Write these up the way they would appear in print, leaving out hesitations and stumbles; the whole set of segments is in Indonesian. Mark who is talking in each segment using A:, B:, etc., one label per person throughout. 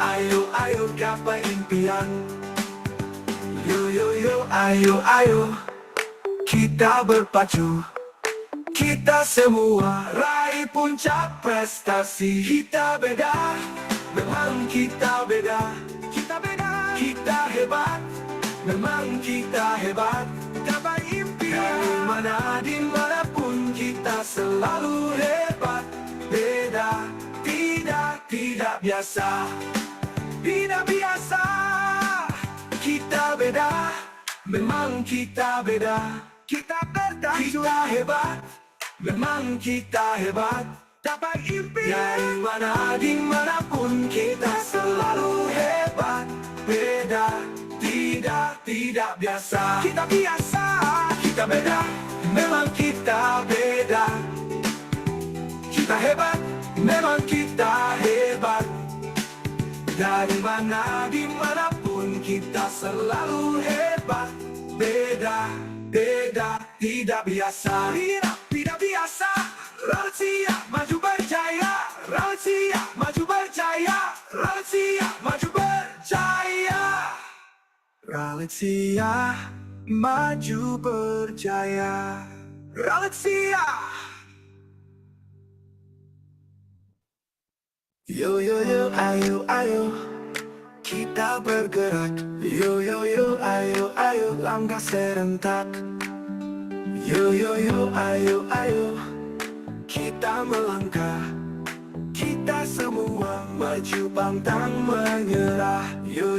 A: ayo gapai impian. Yo, ayo kita berpacu. Kita semua raih puncak prestasi. Kita beda, memang kita beda. Kita beda, kita hebat, memang kita hebat. Gapai impian, dimanapun kita selalu hebat. Beda, tidak biasa. Tidak biasa. Kita beda, memang kita beda. Kita beda, kita hebat, memang kita hebat. Dapat impian, dimanapun kita selalu hebat. Beda, tidak biasa. Kita biasa, kita beda, memang kita beda. Kita hebat, memang kita hebat. Dari mana, dimanapun kita selalu hebat. Beda, tidak biasa. Tidak biasa. Rahasia maju berjaya. Rahasia maju berjaya. Rahasia maju berjaya. Rahasia maju berjaya. Rahasia. Yo, ayo kita bergerak. Yo, ayo langkah serentak. Yo, ayo kita melangkah. Kita semua maju pantang menyerah. Yo,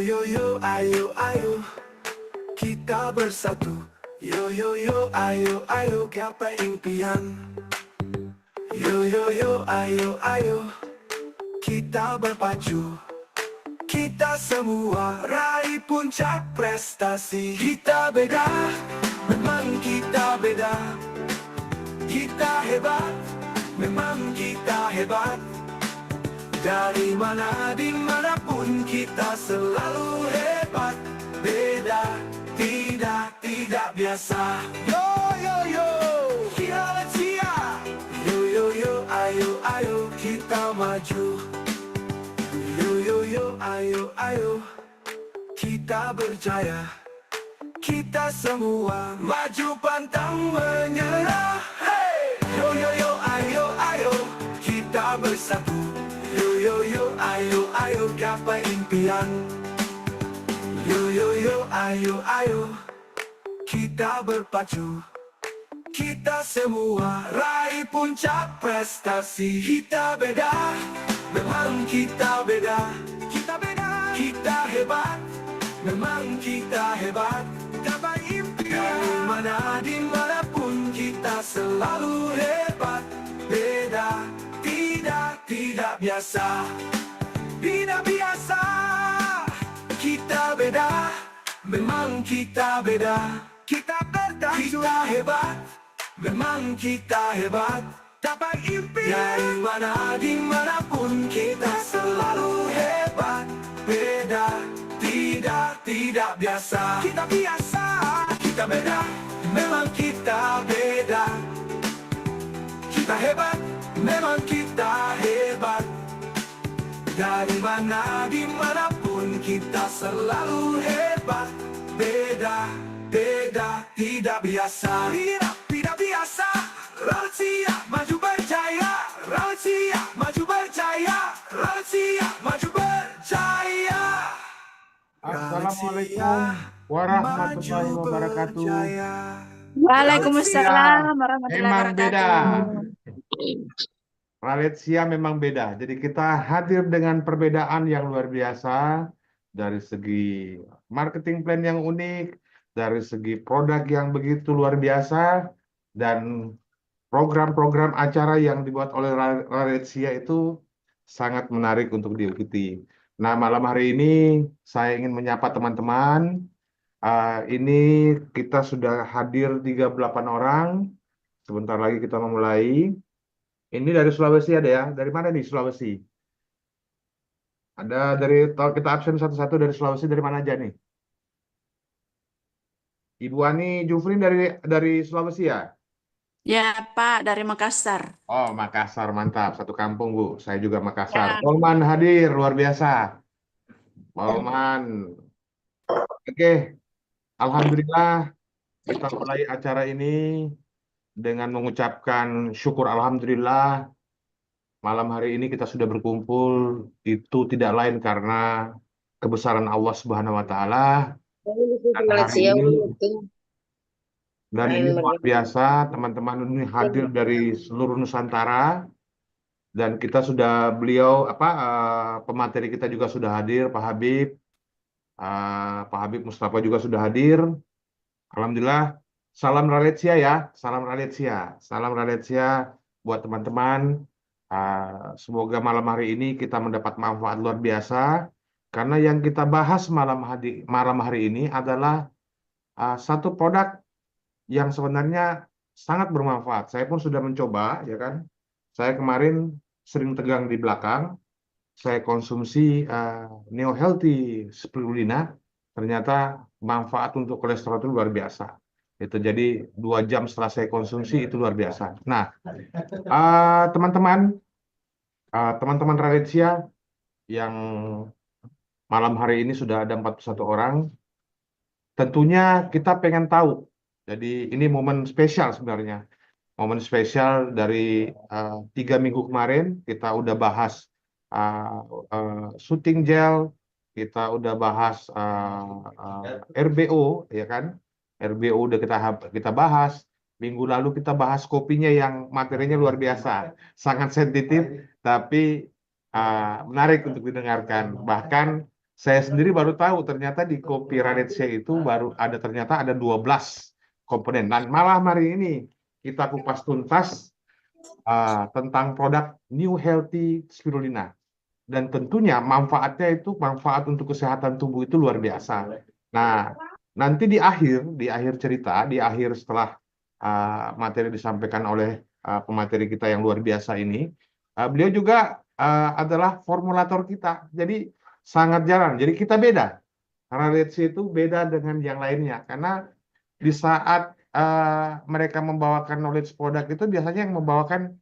A: ayo kita bersatu. Yo, ayo gapai impian. Yo, ayo kita berpacu. Kita semua raih puncak prestasi. Kita beda, memang kita beda. Kita hebat, memang kita hebat. Dari mana, dimanapun kita selalu hebat. Beda, tidak biasa. Yo, Rahasia. Yo, ayo kita maju. Yo, ayo kita berjaya. Kita semua maju pantang menyerah. Hey! Yo, ayo kita bersatu. Yo, ayo gapai impian. Yo, ayo kita berpacu. Kita semua raih puncak prestasi. Kita beda, memang kita beda. Kita beda, kita hebat, memang kita hebat. Gapai impian, dimanapun kita selalu hebat. Beda, tidak biasa. Tidak biasa. Kita beda, memang kita beda. Kita beda, kita hebat, memang kita hebat. Dapat impian, dimanapun kita selalu hebat. Beda, tidak biasa. Kita biasa, kita beda, memang kita beda. Kita hebat, memang kita hebat. Dari mana, dimanapun kita selalu hebat. Beda, tidak biasa. Tidak biasa. Rahasia maju berjaya. Rahasia maju berjaya. Rahasia maju berjaya.
B: Assalamualaikum warahmatullahi wabarakatuh.
C: Waalaikumsalam warahmatullahi
B: Memang beda.
C: wabarakatuh.
B: Rahasia memang beda. Jadi kita hadir dengan perbedaan yang luar biasa dari segi marketing plan yang unik, dari segi produk yang begitu luar biasa, dan program-program acara yang dibuat oleh Rahasia itu sangat menarik untuk diikuti. Nah, malam hari ini saya ingin menyapa teman-teman. Ini kita sudah hadir 38 orang. Sebentar lagi kita memulai. Ini dari Sulawesi ada ya? Dari mana nih Sulawesi? Ada dari, kalau kita absen satu-satu dari Sulawesi, dari mana aja nih? Ibu Ani Jufrin dari Sulawesi ya?
C: Ya Pak, dari Makassar.
B: Oh, Makassar, mantap. Satu kampung, Bu. Saya juga Makassar.
C: Ya.
B: Tolman hadir, luar biasa. Pak Oman. Oke, alhamdulillah kita mulai acara ini dengan mengucapkan syukur alhamdulillah malam hari ini kita sudah berkumpul itu tidak lain karena kebesaran Allah Subhanahu wa taala dan hari
D: Malaysia
B: ini
D: itu
B: dan
D: main
B: ini luar
D: meriam.
B: biasa teman-teman ini hadir dari seluruh Nusantara dan kita sudah pemateri kita juga sudah hadir Pak Habib Mustafa juga sudah hadir. Alhamdulillah, salam Raletsia ya, salam Raletsia buat teman-teman. Semoga malam hari ini kita mendapat manfaat luar biasa, karena yang kita bahas malam hari ini adalah satu produk yang sebenarnya sangat bermanfaat. Saya pun sudah mencoba, ya kan. Saya kemarin sering tegang di belakang, saya konsumsi Neo Healthy Spirulina, ternyata manfaat untuk kolesterol itu luar biasa. Itu jadi 2 jam setelah saya konsumsi itu luar biasa. Nah, teman-teman, teman-teman Raritsia yang malam hari ini sudah ada 41 orang, tentunya kita pengen tahu. Jadi ini momen spesial sebenarnya. Momen spesial dari 3 minggu kemarin kita udah bahas shooting gel, kita udah bahas RBO, ya kan? RBO udah kita bahas. Minggu lalu kita bahas kopinya yang materinya luar biasa, sangat sensitif, tapi menarik untuk didengarkan. Bahkan saya sendiri baru tahu ternyata di kopi Radensia itu ternyata ada 12 komponen. Dan malam hari ini kita kupas tuntas tentang produk New Healthy Spirulina. Dan tentunya manfaatnya itu manfaat untuk kesehatan tubuh itu luar biasa. Nah, nanti di akhir cerita, di akhir setelah materi disampaikan oleh pemateri kita yang luar biasa ini, beliau juga adalah formulator kita. Jadi sangat jarang. Jadi kita beda. Karena Redsi itu beda dengan yang lainnya. Karena di saat mereka membawakan knowledge product itu biasanya yang membawakan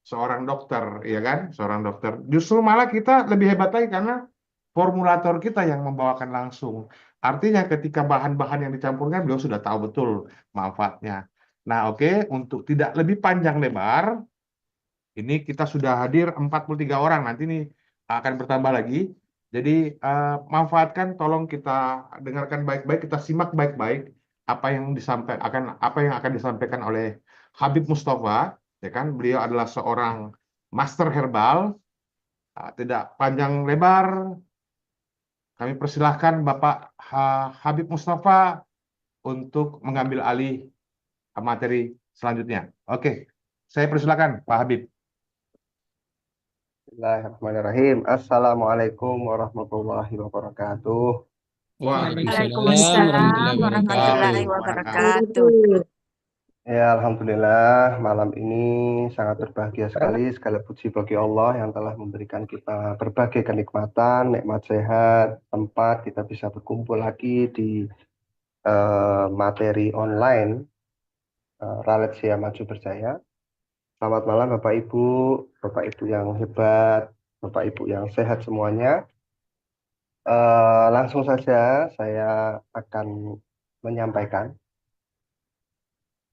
B: seorang dokter, ya kan? Seorang dokter. Justru malah kita lebih hebat lagi karena formulator kita yang membawakan langsung. Artinya ketika bahan-bahan yang dicampurkan beliau sudah tahu betul manfaatnya. Nah, oke, untuk tidak lebih panjang lebar, ini kita sudah hadir 43 orang. Nanti nih akan bertambah lagi. Jadi manfaatkan, tolong kita dengarkan baik-baik, kita simak baik-baik apa yang akan disampaikan oleh Habib Mustafa, ya kan? Beliau adalah seorang master herbal. Tidak panjang lebar, kami persilahkan Bapak Habib Mustafa untuk mengambil alih materi selanjutnya. Oke, saya persilahkan Pak Habib.
D: Bismillahirrahmanirrahim. Assalamualaikum warahmatullahi wabarakatuh.
C: Waalaikumsalam warahmatullahi wabarakatuh.
D: Ya, alhamdulillah malam ini sangat berbahagia sekali. Segala puji bagi Allah yang telah memberikan kita berbagai kenikmatan, nikmat sehat, tempat kita bisa berkumpul lagi di materi online Raletsia Maju Berjaya. Selamat malam Bapak Ibu yang hebat, Bapak Ibu yang sehat semuanya. Langsung saja saya akan menyampaikan.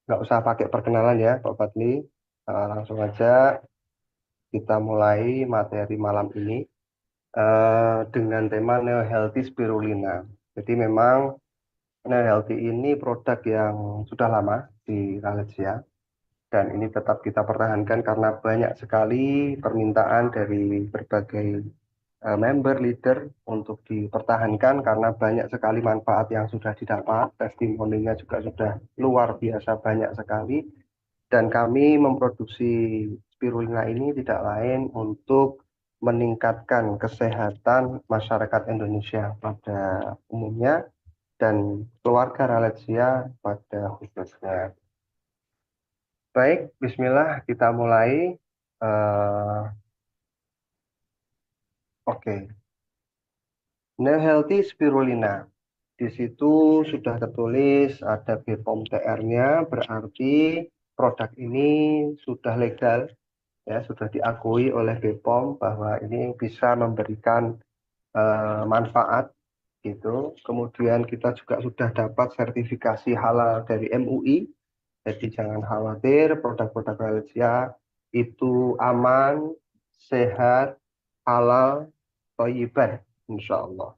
D: Nggak usah pakai perkenalan ya Pak Fadli. Langsung aja kita mulai materi malam ini dengan tema Neo Healthy Spirulina. Jadi memang Neo Healthy ini produk yang sudah lama di Raletsia. Dan ini tetap kita pertahankan karena banyak sekali permintaan dari berbagai member leader untuk dipertahankan karena banyak sekali manfaat yang sudah didapat, testimoninya juga sudah luar biasa banyak sekali. Dan kami memproduksi spirulina ini tidak lain untuk meningkatkan kesehatan masyarakat Indonesia pada umumnya dan keluarga Raletsia pada khususnya. Baik, bismillah kita mulai. Oke. Neo Healthy Spirulina. Di situ sudah tertulis ada BPOM TR-nya, berarti produk ini sudah legal, ya, sudah diakui oleh BPOM bahwa ini bisa memberikan manfaat gitu. Kemudian kita juga sudah dapat sertifikasi halal dari MUI. Jadi jangan khawatir, produk-produk Valencia itu aman, sehat, halal, thayyiban, insya Allah.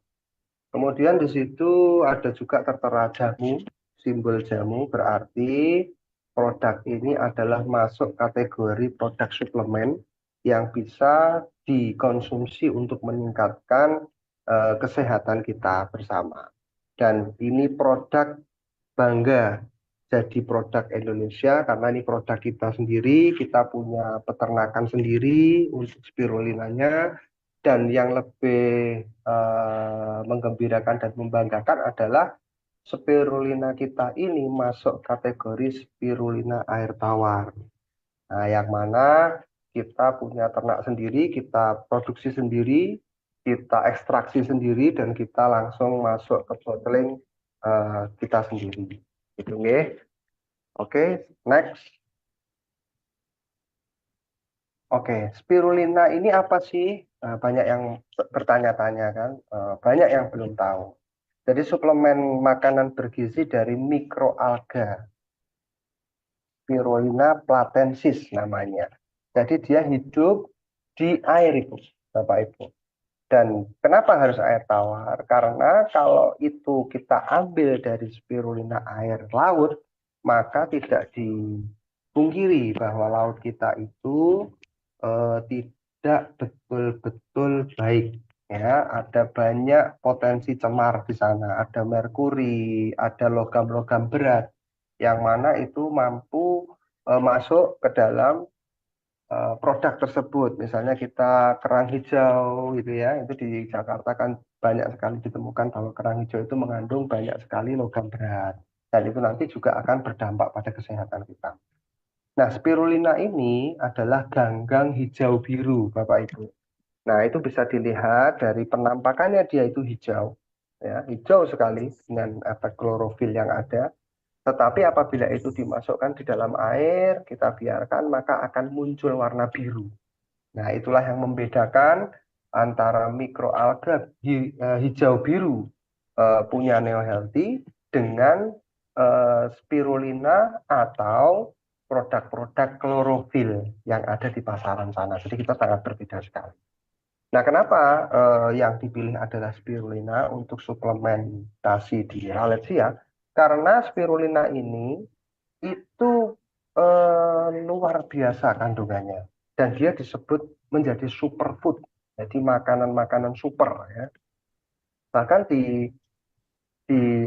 D: Kemudian di situ ada juga tertera jamu, simbol jamu berarti produk ini adalah masuk kategori produk suplemen yang bisa dikonsumsi untuk meningkatkan kesehatan kita bersama. Dan ini produk bangga jadi produk Indonesia karena ini produk kita sendiri, kita punya peternakan sendiri untuk spirulinanya. Dan yang lebih menggembirakan dan membanggakan adalah spirulina kita ini masuk kategori spirulina air tawar. Nah, yang mana kita punya ternak sendiri, kita produksi sendiri, kita ekstraksi sendiri, dan kita langsung masuk ke bottling kita sendiri. Gitu, nggih. Oke, next. Oke, spirulina ini apa sih? Banyak yang bertanya-tanya kan, banyak yang belum tahu. Jadi suplemen makanan bergizi dari mikroalga, Spirulina platensis namanya. Jadi dia hidup di air itu, Bapak Ibu. Dan kenapa harus air tawar? Karena kalau itu kita ambil dari spirulina air laut, maka tidak dipungkiri bahwa laut kita itu tidak betul-betul baik. Ya, ada banyak potensi cemar di sana, ada merkuri, ada logam-logam berat, yang mana itu mampu masuk ke dalam produk tersebut. Misalnya kita kerang hijau gitu ya, itu di Jakarta kan banyak sekali ditemukan bahwa kerang hijau itu mengandung banyak sekali logam berat. Dan itu nanti juga akan berdampak pada kesehatan kita. Nah, spirulina ini adalah ganggang hijau biru, Bapak Ibu. Nah, itu bisa dilihat dari penampakannya, dia itu hijau. Ya, hijau sekali dengan efek klorofil yang ada. Tetapi apabila itu dimasukkan di dalam air, kita biarkan, maka akan muncul warna biru. Nah, itulah yang membedakan antara mikroalga hijau biru punya Neo Healthy dengan spirulina atau produk-produk klorofil yang ada di pasaran sana. Jadi kita sangat berbeda sekali. Nah, kenapa yang dipilih adalah spirulina untuk suplementasi di Ralesia? Karena spirulina ini itu luar biasa kandungannya. Dan dia disebut menjadi superfood. Jadi makanan-makanan super ya. Bahkan di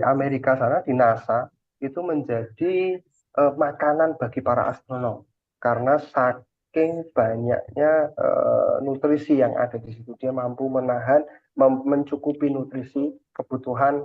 D: Amerika sana, di NASA, itu menjadi makanan bagi para astronom. Karena saking banyaknya nutrisi yang ada di situ, dia mampu menahan, mencukupi nutrisi kebutuhan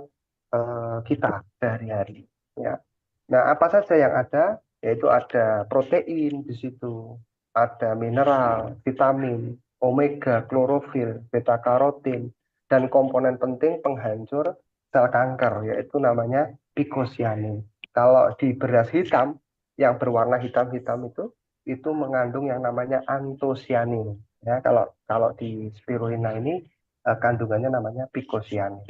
D: kita sehari-hari. Ya. Nah, apa saja yang ada? Yaitu ada protein di situ, ada mineral, vitamin, omega, klorofil, beta karotin, dan komponen penting penghancur sel kanker, yaitu namanya pikosianin. Kalau di beras hitam, yang berwarna hitam-hitam itu mengandung yang namanya antosianin. Ya, kalau di spirulina ini kandungannya namanya pikosianin.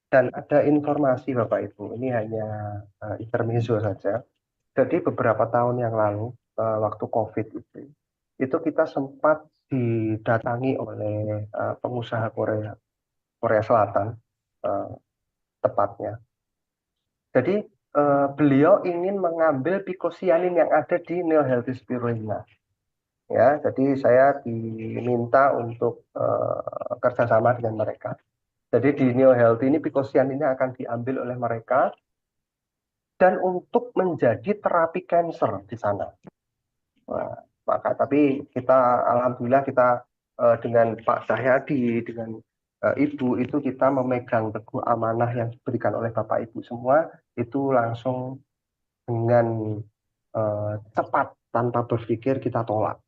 D: Dan ada informasi Bapak Ibu, ini hanya intermezzo saja. Jadi beberapa tahun yang lalu, waktu COVID itu kita sempat didatangi oleh pengusaha Korea Selatan, eh, tepatnya. Jadi beliau ingin mengambil pikosianin yang ada di Neo Healthy Spirulina. Ya, jadi saya diminta untuk kerjasama dengan mereka. Jadi di Neo Healthy ini pikosianinnya akan diambil oleh mereka dan untuk menjadi terapi kanker di sana. Nah, maka tapi kita alhamdulillah kita dengan Pak Cahyadi, dengan Ibu itu kita memegang teguh amanah yang diberikan oleh Bapak Ibu semua, itu langsung dengan cepat tanpa berpikir kita tolak.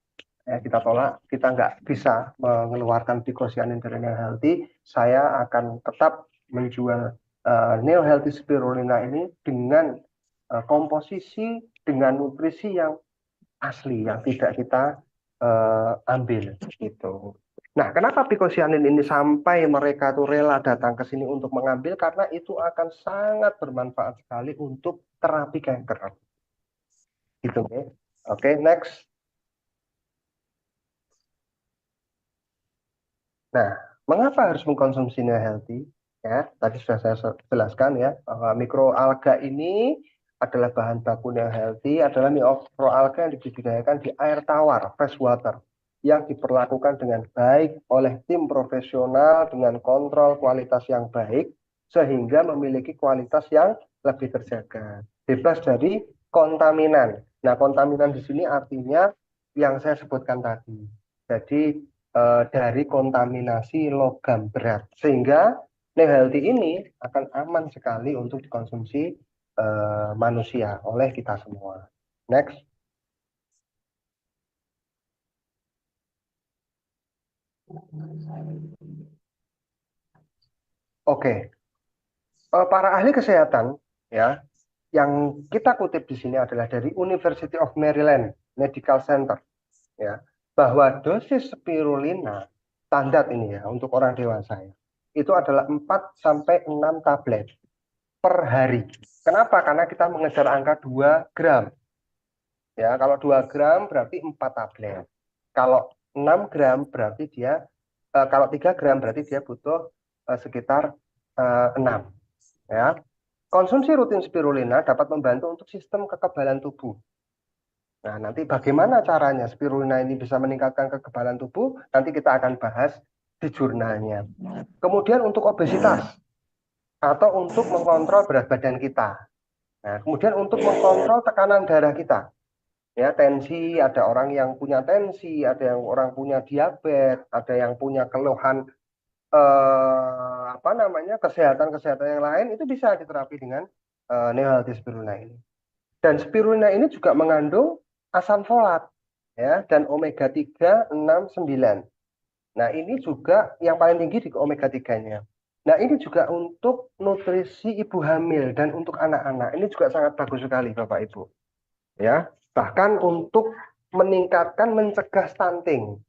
D: Kita tolak, kita nggak bisa mengeluarkan pikosianin dari Neo Healthy. Saya akan tetap menjual Neo Healthy Spirulina ini dengan komposisi, dengan nutrisi yang asli, yang tidak kita ambil gitu. Nah, kenapa picocyanin ini sampai mereka tuh rela datang ke sini untuk mengambil? Karena itu akan sangat bermanfaat sekali untuk terapi kanker. Gitu, oke. Oke, next. Nah, mengapa harus mengkonsumsi neo healthy? Ya, tadi sudah saya jelaskan ya bahwa mikroalga ini adalah bahan baku neo healthy, adalah mikroalga yang dibudidayakan di air tawar, fresh water, yang diperlakukan dengan baik oleh tim profesional dengan kontrol kualitas yang baik, sehingga memiliki kualitas yang lebih terjaga, bebas dari kontaminan. Nah, kontaminan di sini artinya yang saya sebutkan tadi. Jadi dari kontaminasi logam berat, sehingga neo healthy ini akan aman sekali untuk dikonsumsi manusia oleh kita semua. Next. Oke. Para ahli kesehatan ya, yang kita kutip di sini adalah dari University of Maryland Medical Center ya, bahwa dosis spirulina standar ini ya untuk orang dewasa ya, itu adalah 4 sampai 6 tablet per hari. Kenapa? Karena kita mengejar angka 2 gram. Ya, kalau 2 gram berarti 4 tablet. Kalau 6 gram berarti dia kalau 3 gram berarti dia butuh sekitar 6 ya. Konsumsi rutin spirulina dapat membantu untuk sistem kekebalan tubuh. Nah, nanti bagaimana caranya spirulina ini bisa meningkatkan kekebalan tubuh? Nanti kita akan bahas di jurnalnya. Kemudian untuk obesitas atau untuk mengontrol berat badan kita. Nah, kemudian untuk mengontrol tekanan darah kita. Ya, tensi, ada orang yang punya tensi, ada yang orang punya diabetes, ada yang punya keluhan kesehatan-kesehatan yang lain, itu bisa diterapi dengan neo healthy spirulina ini. Dan spirulina ini juga mengandung asam folat ya, dan omega 3, 6, 9. Nah, ini juga yang paling tinggi di omega 3-nya. Nah, ini juga untuk nutrisi ibu hamil dan untuk anak-anak. Ini juga sangat bagus sekali, Bapak Ibu. Ya, bahkan untuk meningkatkan, mencegah stunting.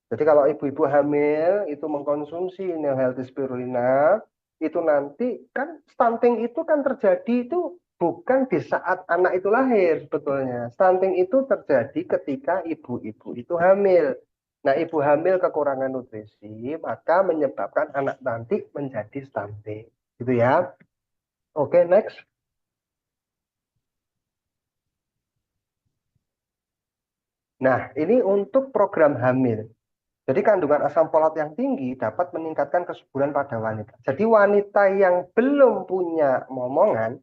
D: Jadi kalau ibu-ibu hamil itu mengkonsumsi neo healthy spirulina, itu nanti kan stunting itu kan terjadi itu bukan di saat anak itu lahir sebetulnya. Stunting itu terjadi ketika ibu-ibu itu hamil. Nah, ibu hamil kekurangan nutrisi, maka menyebabkan anak nanti menjadi stunting. Gitu ya. Oke, next. Nah, ini untuk program hamil. Jadi kandungan asam folat yang tinggi dapat meningkatkan kesuburan pada wanita. Jadi wanita yang belum punya momongan,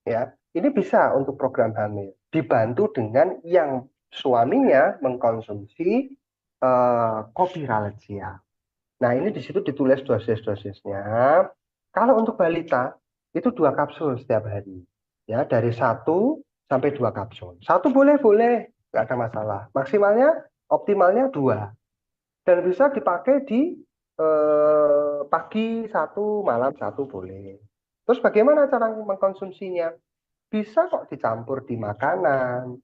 D: ya, ini bisa untuk program hamil. Dibantu dengan yang suaminya mengkonsumsi kopi ralgia. Nah, ini di situ ditulis dosis-dosisnya. Kalau untuk balita, itu 2 kapsul setiap hari. Ya, dari 1 sampai 2 kapsul. 1 boleh, nggak ada masalah. Maksimalnya, optimalnya 2. Dan bisa dipakai di pagi 1, malam 1 boleh. Terus bagaimana cara mengkonsumsinya? Bisa kok dicampur di makanan.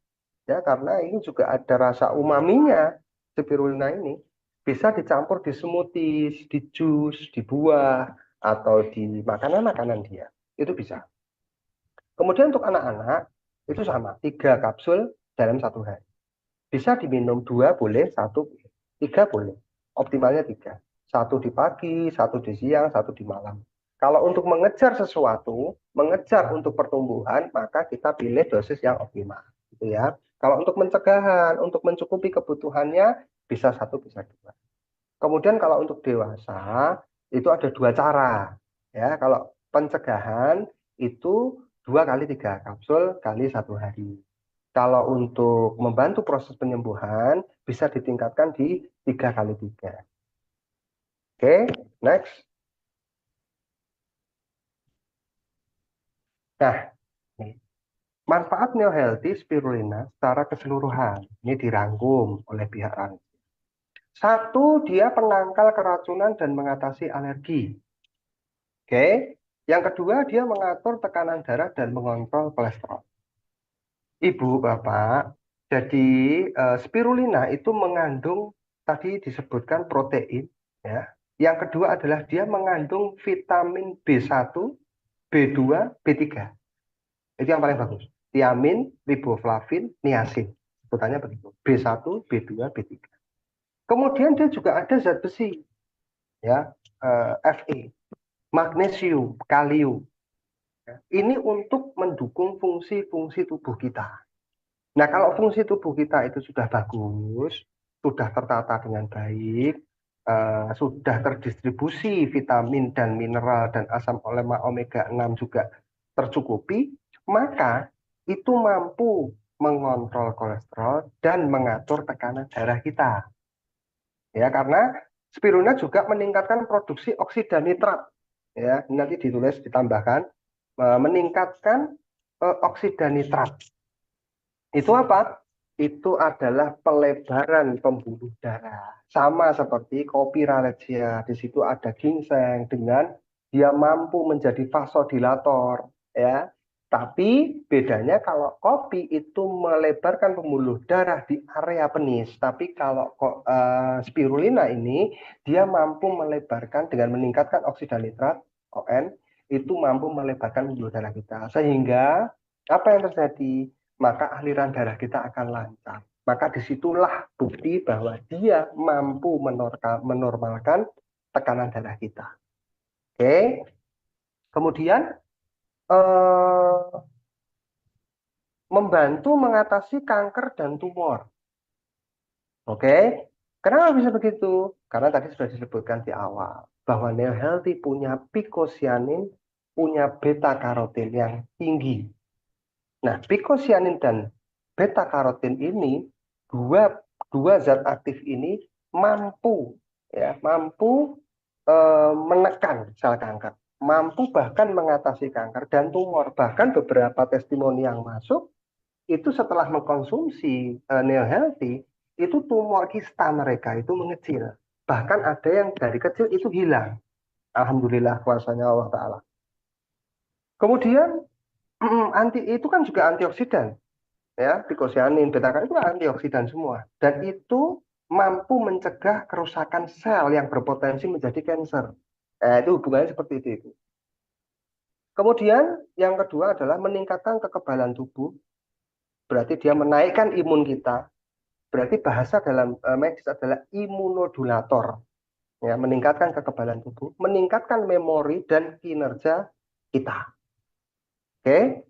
D: Ya, karena ini juga ada rasa umaminya, spirulina ini. Bisa dicampur di smoothies, di jus, di buah, atau di makanan-makanan dia. Itu bisa. Kemudian untuk anak-anak, itu sama. 3 kapsul dalam 1 hari. Bisa diminum 2 boleh, 1 boleh. 3 boleh. Optimalnya 3. 1 di pagi, 1 di siang, 1 di malam. Kalau untuk mengejar sesuatu, mengejar untuk pertumbuhan, maka kita pilih dosis yang optimal. Gitu ya. Kalau untuk pencegahan, untuk mencukupi kebutuhannya, bisa 1, bisa 2. Kemudian kalau untuk dewasa, itu ada 2 cara. Ya, kalau pencegahan itu 2 kali 3 kapsul kali 1 hari. Kalau untuk membantu proses penyembuhan, bisa ditingkatkan di 3 kali 3. Oke, next. Nah, manfaat neo healthy spirulina secara keseluruhan ini dirangkum oleh pihak Rangkum. 1, dia penangkal keracunan dan mengatasi alergi. Oke. Yang kedua, dia mengatur tekanan darah dan mengontrol kolesterol. Ibu, Bapak, jadi spirulina itu mengandung tadi disebutkan protein, ya. Yang kedua adalah dia mengandung vitamin B1, B2, B3. Itu yang paling bagus. Tiamin, riboflavin, niacin. Sebutannya begitu. B1, B2, B3. Kemudian dia juga ada zat besi, ya, Fe, magnesium, kalium. Ini untuk mendukung fungsi-fungsi tubuh kita. Nah, kalau fungsi tubuh kita itu sudah bagus, sudah tertata dengan baik, sudah terdistribusi vitamin dan mineral dan asam lemak omega 6 juga tercukupi, maka itu mampu mengontrol kolesterol dan mengatur tekanan darah kita. Ya, karena spirulina juga meningkatkan produksi oksida nitrat. Ya, nanti ditulis ditambahkan meningkatkan oksida nitrat. Itu apa? Itu adalah pelebaran pembuluh darah. Sama seperti kopi raresia. Di situ ada ginseng dengan dia mampu menjadi vasodilator, ya. Tapi bedanya kalau kopi itu melebarkan pembuluh darah di area penis, tapi kalau spirulina ini dia mampu melebarkan dengan meningkatkan oksida nitrat (ON), itu mampu melebarkan pembuluh darah kita. Sehingga apa yang terjadi? Maka aliran darah kita akan lancar. Maka disitulah bukti bahwa dia mampu menormalkan tekanan darah kita. Oke. Kemudian membantu mengatasi kanker dan tumor. Oke. Kenapa bisa begitu? Karena tadi sudah disebutkan di awal bahwa Neo Healthy punya picocyanin, punya beta karotin yang tinggi. Nah, picocyanin dan beta karotin ini dua zat aktif ini mampu menekan sel kanker, mampu bahkan mengatasi kanker dan tumor. Bahkan beberapa testimoni yang masuk itu setelah mengkonsumsi Neo Healthy, itu tumor kista mereka itu mengecil. Bahkan ada yang dari kecil itu hilang. Alhamdulillah kuasanya Allah Ta'ala. Kemudian itu kan juga antioksidan, ya, picocyanin, beta karotin itu antioksidan semua, dan itu mampu mencegah kerusakan sel yang berpotensi menjadi kanker. Itu hubungannya seperti itu. Kemudian yang kedua adalah meningkatkan kekebalan tubuh, berarti dia menaikkan imun kita. Berarti bahasa dalam medis adalah imunodulator, ya, meningkatkan kekebalan tubuh, meningkatkan memori dan kinerja kita. Oke.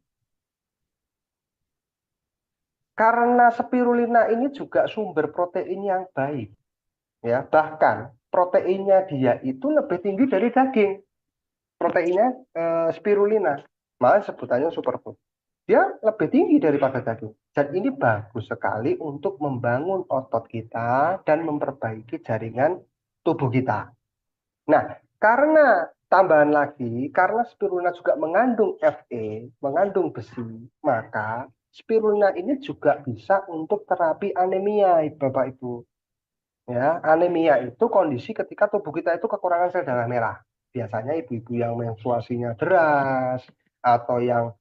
D: Karena spirulina ini juga sumber protein yang baik, ya, bahkan proteinnya dia itu lebih tinggi dari daging. Proteinnya spirulina, malah sebutannya superfood. Dia lebih tinggi daripada daging. Dan ini bagus sekali untuk membangun otot kita dan memperbaiki jaringan tubuh kita. Nah, karena tambahan lagi, karena spirulina juga mengandung Fe, mengandung besi, maka spirulina ini juga bisa untuk terapi anemia, Bapak Ibu. Ya, anemia itu kondisi ketika tubuh kita itu kekurangan sel darah merah. Biasanya ibu-ibu yang menstruasinya deras atau yang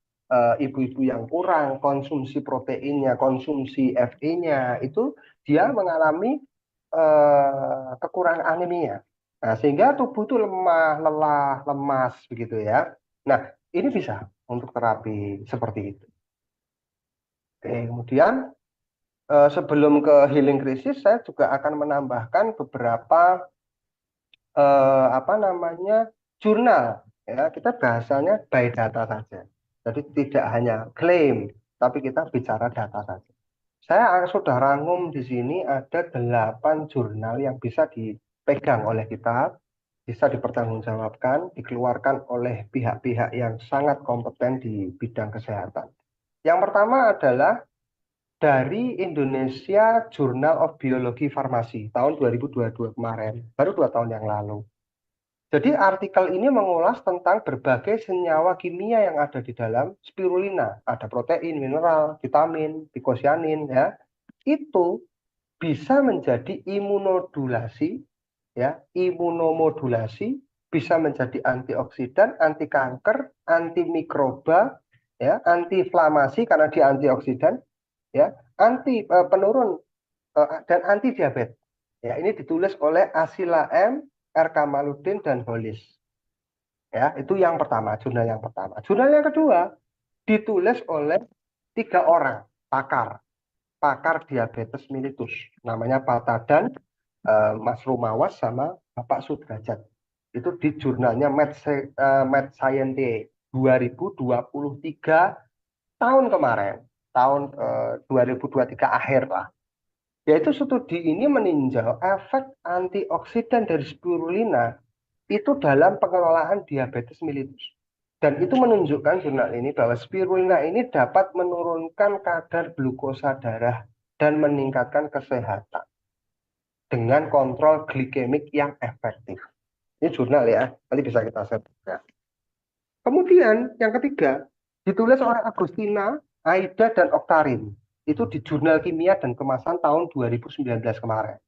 D: ibu-ibu yang kurang konsumsi proteinnya, konsumsi Fe-nya, itu dia mengalami kekurangan anemia. Nah, sehingga tubuh itu lemah, lelah, lemas begitu ya. Nah, ini bisa untuk terapi seperti itu. Oke, kemudian sebelum ke healing krisis, saya juga akan menambahkan beberapa jurnal, ya. Kita bahasanya by data saja. Jadi tidak hanya klaim, tapi kita bicara data saja. Saya sudah rangkum di sini ada 8 jurnal yang bisa dipegang oleh kita, bisa dipertanggungjawabkan, dikeluarkan oleh pihak-pihak yang sangat kompeten di bidang kesehatan. Yang pertama adalah dari Indonesia Journal of Biology Farmasi tahun 2022 kemarin, baru 2 tahun yang lalu. Jadi artikel ini mengulas tentang berbagai senyawa kimia yang ada di dalam spirulina. Ada protein, mineral, vitamin, picocyanin, ya. Itu bisa menjadi imunodulasi, ya, imunomodulasi, bisa menjadi antioksidan, anti kanker, anti mikroba, ya, anti inflamasi karena dia antioksidan, ya, anti penurun dan anti diabetes, Ya, ini ditulis oleh Asila M, R. Kamaluddin, dan Hollis. Ya, itu yang pertama, jurnal yang pertama. Jurnal yang kedua ditulis oleh 3 orang pakar diabetes mellitus. Namanya Pak Tadan, Mas Rumawas, sama Bapak Sudrajat. Itu di jurnalnya Med Science 2023 tahun kemarin, tahun 2023 akhir lah. Yaitu studi ini meninjau efek antioksidan dari spirulina itu dalam pengelolaan diabetes mellitus. Dan itu menunjukkan jurnal ini bahwa spirulina ini dapat menurunkan kadar glukosa darah dan meningkatkan kesehatan dengan kontrol glikemik yang efektif. Ini jurnal ya, nanti bisa kita share juga. Kemudian yang ketiga ditulis oleh Agustina, Aida, dan Oktarin. Itu di Jurnal Kimia dan Kemasan tahun 2019 kemarin.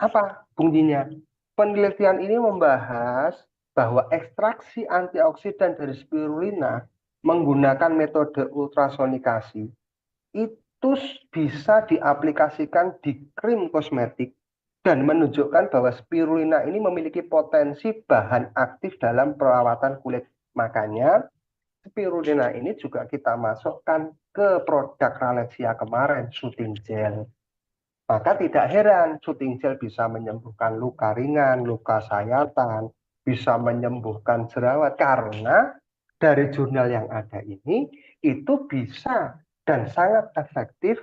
D: Apa bunyinya? Penelitian ini membahas bahwa ekstraksi antioksidan dari spirulina menggunakan metode ultrasonikasi itu bisa diaplikasikan di krim kosmetik dan menunjukkan bahwa spirulina ini memiliki potensi bahan aktif dalam perawatan kulit. Makanya spirulina ini juga kita masukkan ke produk Ralexia kemarin, shooting gel. Maka tidak heran shooting gel bisa menyembuhkan luka ringan, luka sayatan, bisa menyembuhkan jerawat, karena dari jurnal yang ada ini itu bisa dan sangat efektif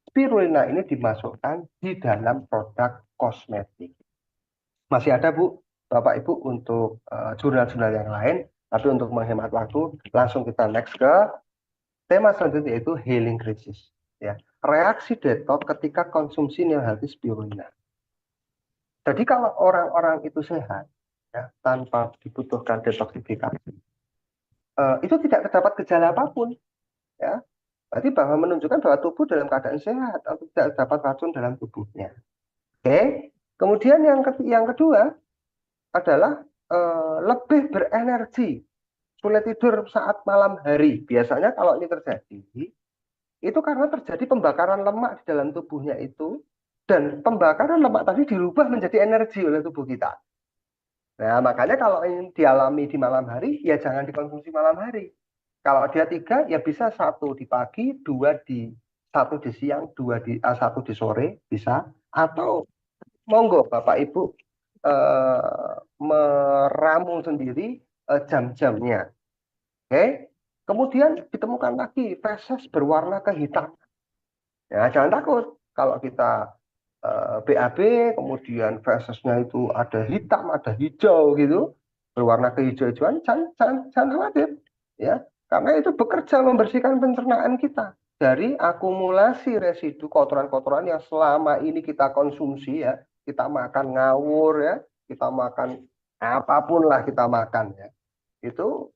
D: spirulina ini dimasukkan di dalam produk kosmetik. Masih ada Bu, Bapak Ibu untuk jurnal-jurnal yang lain, tapi untuk menghemat waktu langsung kita next ke tema selanjutnya, yaitu healing crisis. Ya, reaksi detox ketika konsumsi non-healthy spirulina. Jadi kalau orang-orang itu sehat, ya, tanpa dibutuhkan detoksifikasi, itu tidak terdapat gejala apapun. Ya, berarti bahwa menunjukkan bahwa tubuh dalam keadaan sehat atau tidak terdapat racun dalam tubuhnya. Oke. Kemudian yang kedua adalah lebih berenergi, sulit tidur saat malam hari. Biasanya kalau ini terjadi, itu karena terjadi pembakaran lemak di dalam tubuhnya itu, dan pembakaran lemak tadi dirubah menjadi energi oleh tubuh kita. Nah, makanya kalau ini dialami di malam hari, ya jangan dikonsumsi malam hari. Kalau dia 3, ya bisa 1 di pagi, 1 di siang, 1 di sore, bisa. Atau monggo Bapak Ibu meramu sendiri jam-jamnya. Oke. Kemudian ditemukan lagi feses berwarna kehitaman. Ya, jangan takut kalau kita BAB, kemudian fesesnya itu ada hitam, ada hijau gitu, berwarna kehijau-hijauan, jangan khawatir, ya, karena itu bekerja membersihkan pencernaan kita dari akumulasi residu kotoran-kotoran yang selama ini kita konsumsi, ya, kita makan ngawur, ya, kita makan apapun lah kita makan, ya, itu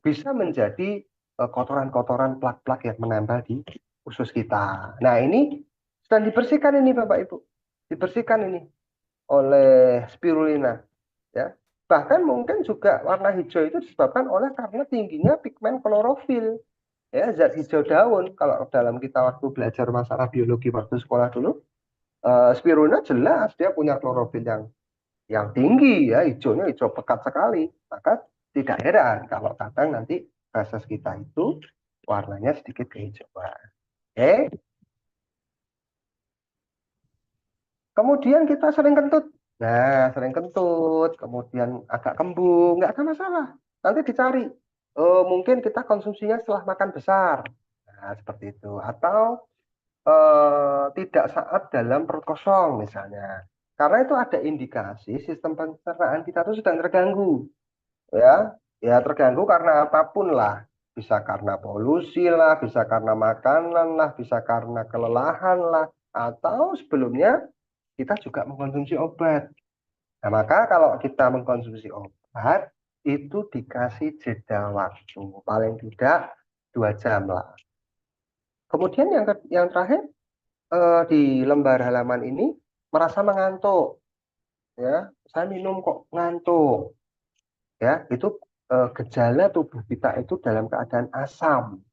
D: bisa menjadi kotoran-kotoran plak-plak yang menempel di usus kita. Nah, ini sedang dibersihkan ini Bapak Ibu, dibersihkan ini oleh spirulina, ya. Bahkan mungkin juga warna hijau itu disebabkan oleh karena tingginya pigmen klorofil, ya, zat hijau daun. Kalau dalam kita waktu belajar masalah biologi waktu sekolah dulu, spirulina jelas dia punya klorofil yang tinggi, ya, hijaunya hijau pekat sekali. Maka tidak heran kalau kadang nanti feses kita itu warnanya sedikit kehijauan. Oke. Kemudian kita sering kentut. Nah, sering kentut, kemudian agak kembung, nggak ada masalah. Nanti dicari. Mungkin kita konsumsinya setelah makan besar. Nah, seperti itu. Atau tidak saat dalam perut kosong misalnya. Karena itu ada indikasi sistem pencernaan kita itu sedang terganggu. Ya, ya terganggu karena apapun lah. Bisa karena polusi lah, bisa karena makanan lah, bisa karena kelelahan lah, atau sebelumnya kita juga mengkonsumsi obat. Nah, maka kalau kita mengkonsumsi obat, itu dikasih jeda waktu, paling tidak 2 jam lah. Kemudian yang terakhir, di lembar halaman ini merasa mengantuk, ya, saya minum kok ngantuk, ya, itu gejala tubuh kita itu dalam keadaan asam.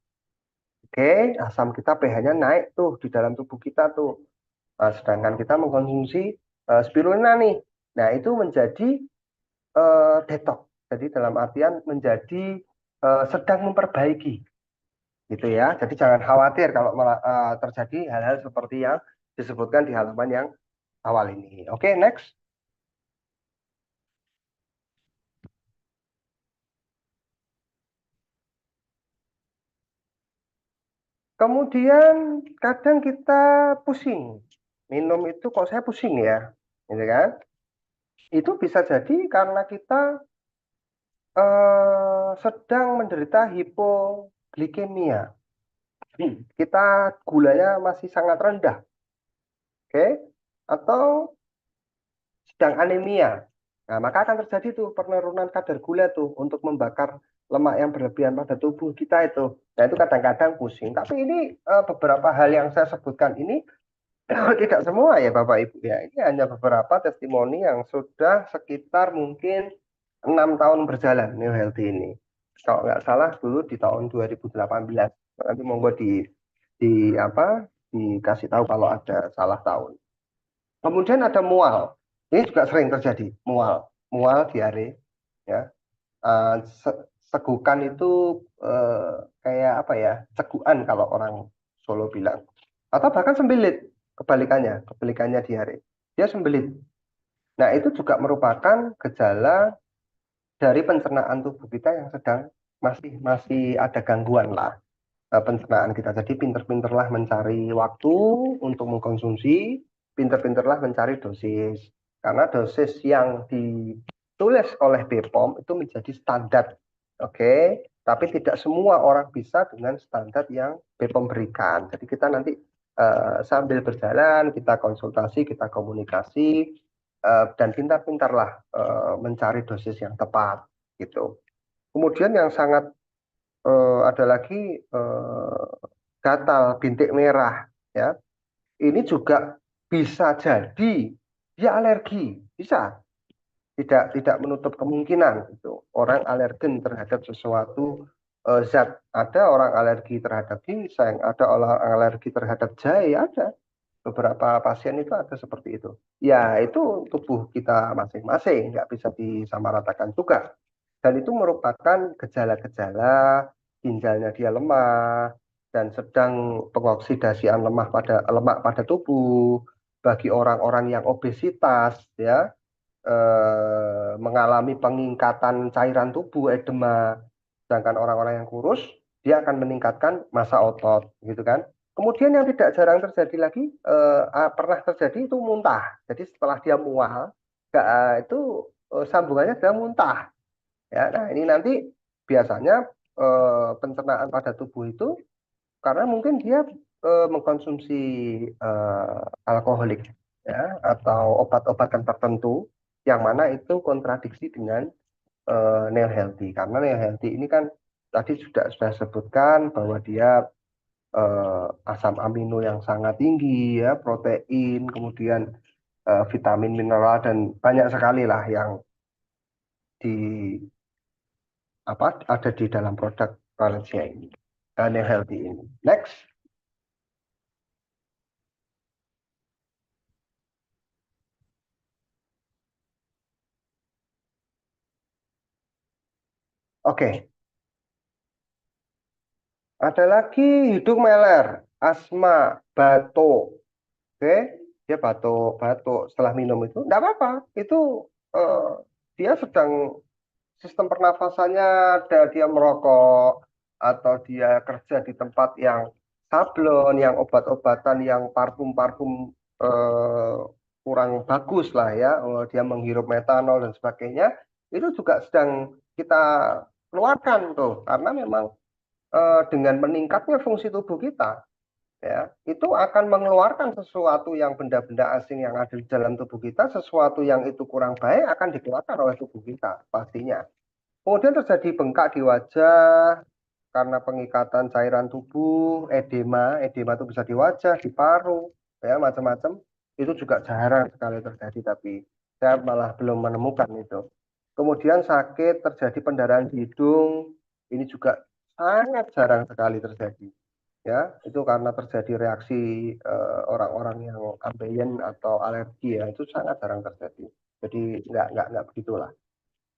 D: Oke, asam kita pH-nya naik tuh di dalam tubuh kita tuh. Nah, sedangkan kita mengkonsumsi spirulina nih. Nah, itu menjadi detox. Jadi dalam artian menjadi sedang memperbaiki gitu ya. Jadi jangan khawatir kalau terjadi hal-hal seperti yang disebutkan di halaman yang awal ini. Oke, next. Kemudian kadang kita pusing. Minum itu kok saya pusing ya, gitu kan? Itu bisa jadi karena kita sedang menderita hipoglikemia. Kita gulanya masih sangat rendah, oke? Atau sedang anemia. Nah, maka akan terjadi tuh penurunan kadar gula tuh untuk membakar lemak yang berlebihan pada tubuh kita itu. Nah, itu kadang-kadang pusing. Tapi ini beberapa hal yang saya sebutkan ini tidak semua ya Bapak Ibu ya. Ini hanya beberapa testimoni yang sudah sekitar mungkin 6 tahun berjalan New Healthy ini. Kalau nggak salah dulu di tahun 2018. Nanti monggo di apa dikasih tahu kalau ada salah tahun. Kemudian ada mual. Ini juga sering terjadi, mual diare ya. Segukan itu kayak apa ya? Cegukan kalau orang Solo bilang. Atau bahkan sembelit, kebalikannya diare. Dia sembelit. Nah, itu juga merupakan gejala dari pencernaan tubuh kita yang sedang masih ada gangguan lah pencernaan kita. Jadi pinter-pinterlah mencari waktu untuk mengkonsumsi, pinter-pinterlah mencari dosis. Karena dosis yang ditulis oleh BPOM itu menjadi standar. Oke, tapi tidak semua orang bisa dengan standar yang BPOM berikan. Jadi kita nanti sambil berjalan, kita konsultasi, kita komunikasi, dan pintar-pintarlah mencari dosis yang tepat gitu. Kemudian yang sangat ada lagi gatal bintik merah ya. Ini juga bisa jadi dia alergi, bisa tidak menutup kemungkinan itu orang alergen terhadap sesuatu zat. Ada orang alergi terhadap ginseng, ada orang alergi terhadap jahe, ada beberapa pasien itu ada seperti itu. Ya itu tubuh kita masing-masing, nggak bisa disamaratakan juga. Dan itu merupakan gejala-gejala ginjalnya dia lemah dan sedang pengoksidasian lemak pada tubuh. Bagi orang-orang yang obesitas ya mengalami peningkatan cairan tubuh edema. Sedangkan orang-orang yang kurus dia akan meningkatkan massa otot gitu kan. Kemudian yang tidak jarang terjadi lagi pernah terjadi itu muntah. Jadi setelah dia mual itu sambungannya adalah muntah. Ya, nah ini nanti biasanya pencernaan pada tubuh itu karena mungkin dia mengkonsumsi alkoholik ya atau obat-obatan tertentu yang mana itu kontradiksi dengan Nail Healthy. Karena Nail Healthy ini kan tadi sudah sebutkan bahwa dia asam amino yang sangat tinggi ya, protein, kemudian vitamin, mineral dan banyak sekali lah yang di ada di dalam produk Valencia ini, Nail Healthy ini. Next. Oke, ada lagi hidung meler, asma, batuk. Oke, dia batuk setelah minum itu, enggak apa-apa. Itu dia sedang sistem pernafasannya ada dia merokok atau dia kerja di tempat yang sablon, yang obat-obatan, yang parfum-parfum kurang bagus lah ya, dia menghirup metanol dan sebagainya, itu juga sedang kita keluarkan tuh, karena memang dengan meningkatnya fungsi tubuh kita ya itu akan mengeluarkan sesuatu yang benda-benda asing yang ada di dalam tubuh kita, sesuatu yang itu kurang baik akan dikeluarkan oleh tubuh kita pastinya. Kemudian terjadi bengkak di wajah karena pengikatan cairan tubuh, edema itu bisa di wajah, di paru, ya macam-macam. Itu juga jarang sekali terjadi, tapi saya malah belum menemukan itu. Kemudian sakit terjadi pendarahan di hidung, ini juga sangat jarang sekali terjadi. ya itu karena terjadi reaksi orang-orang yang ambeien atau alergi ya itu sangat jarang terjadi. Jadi nggak begitulah.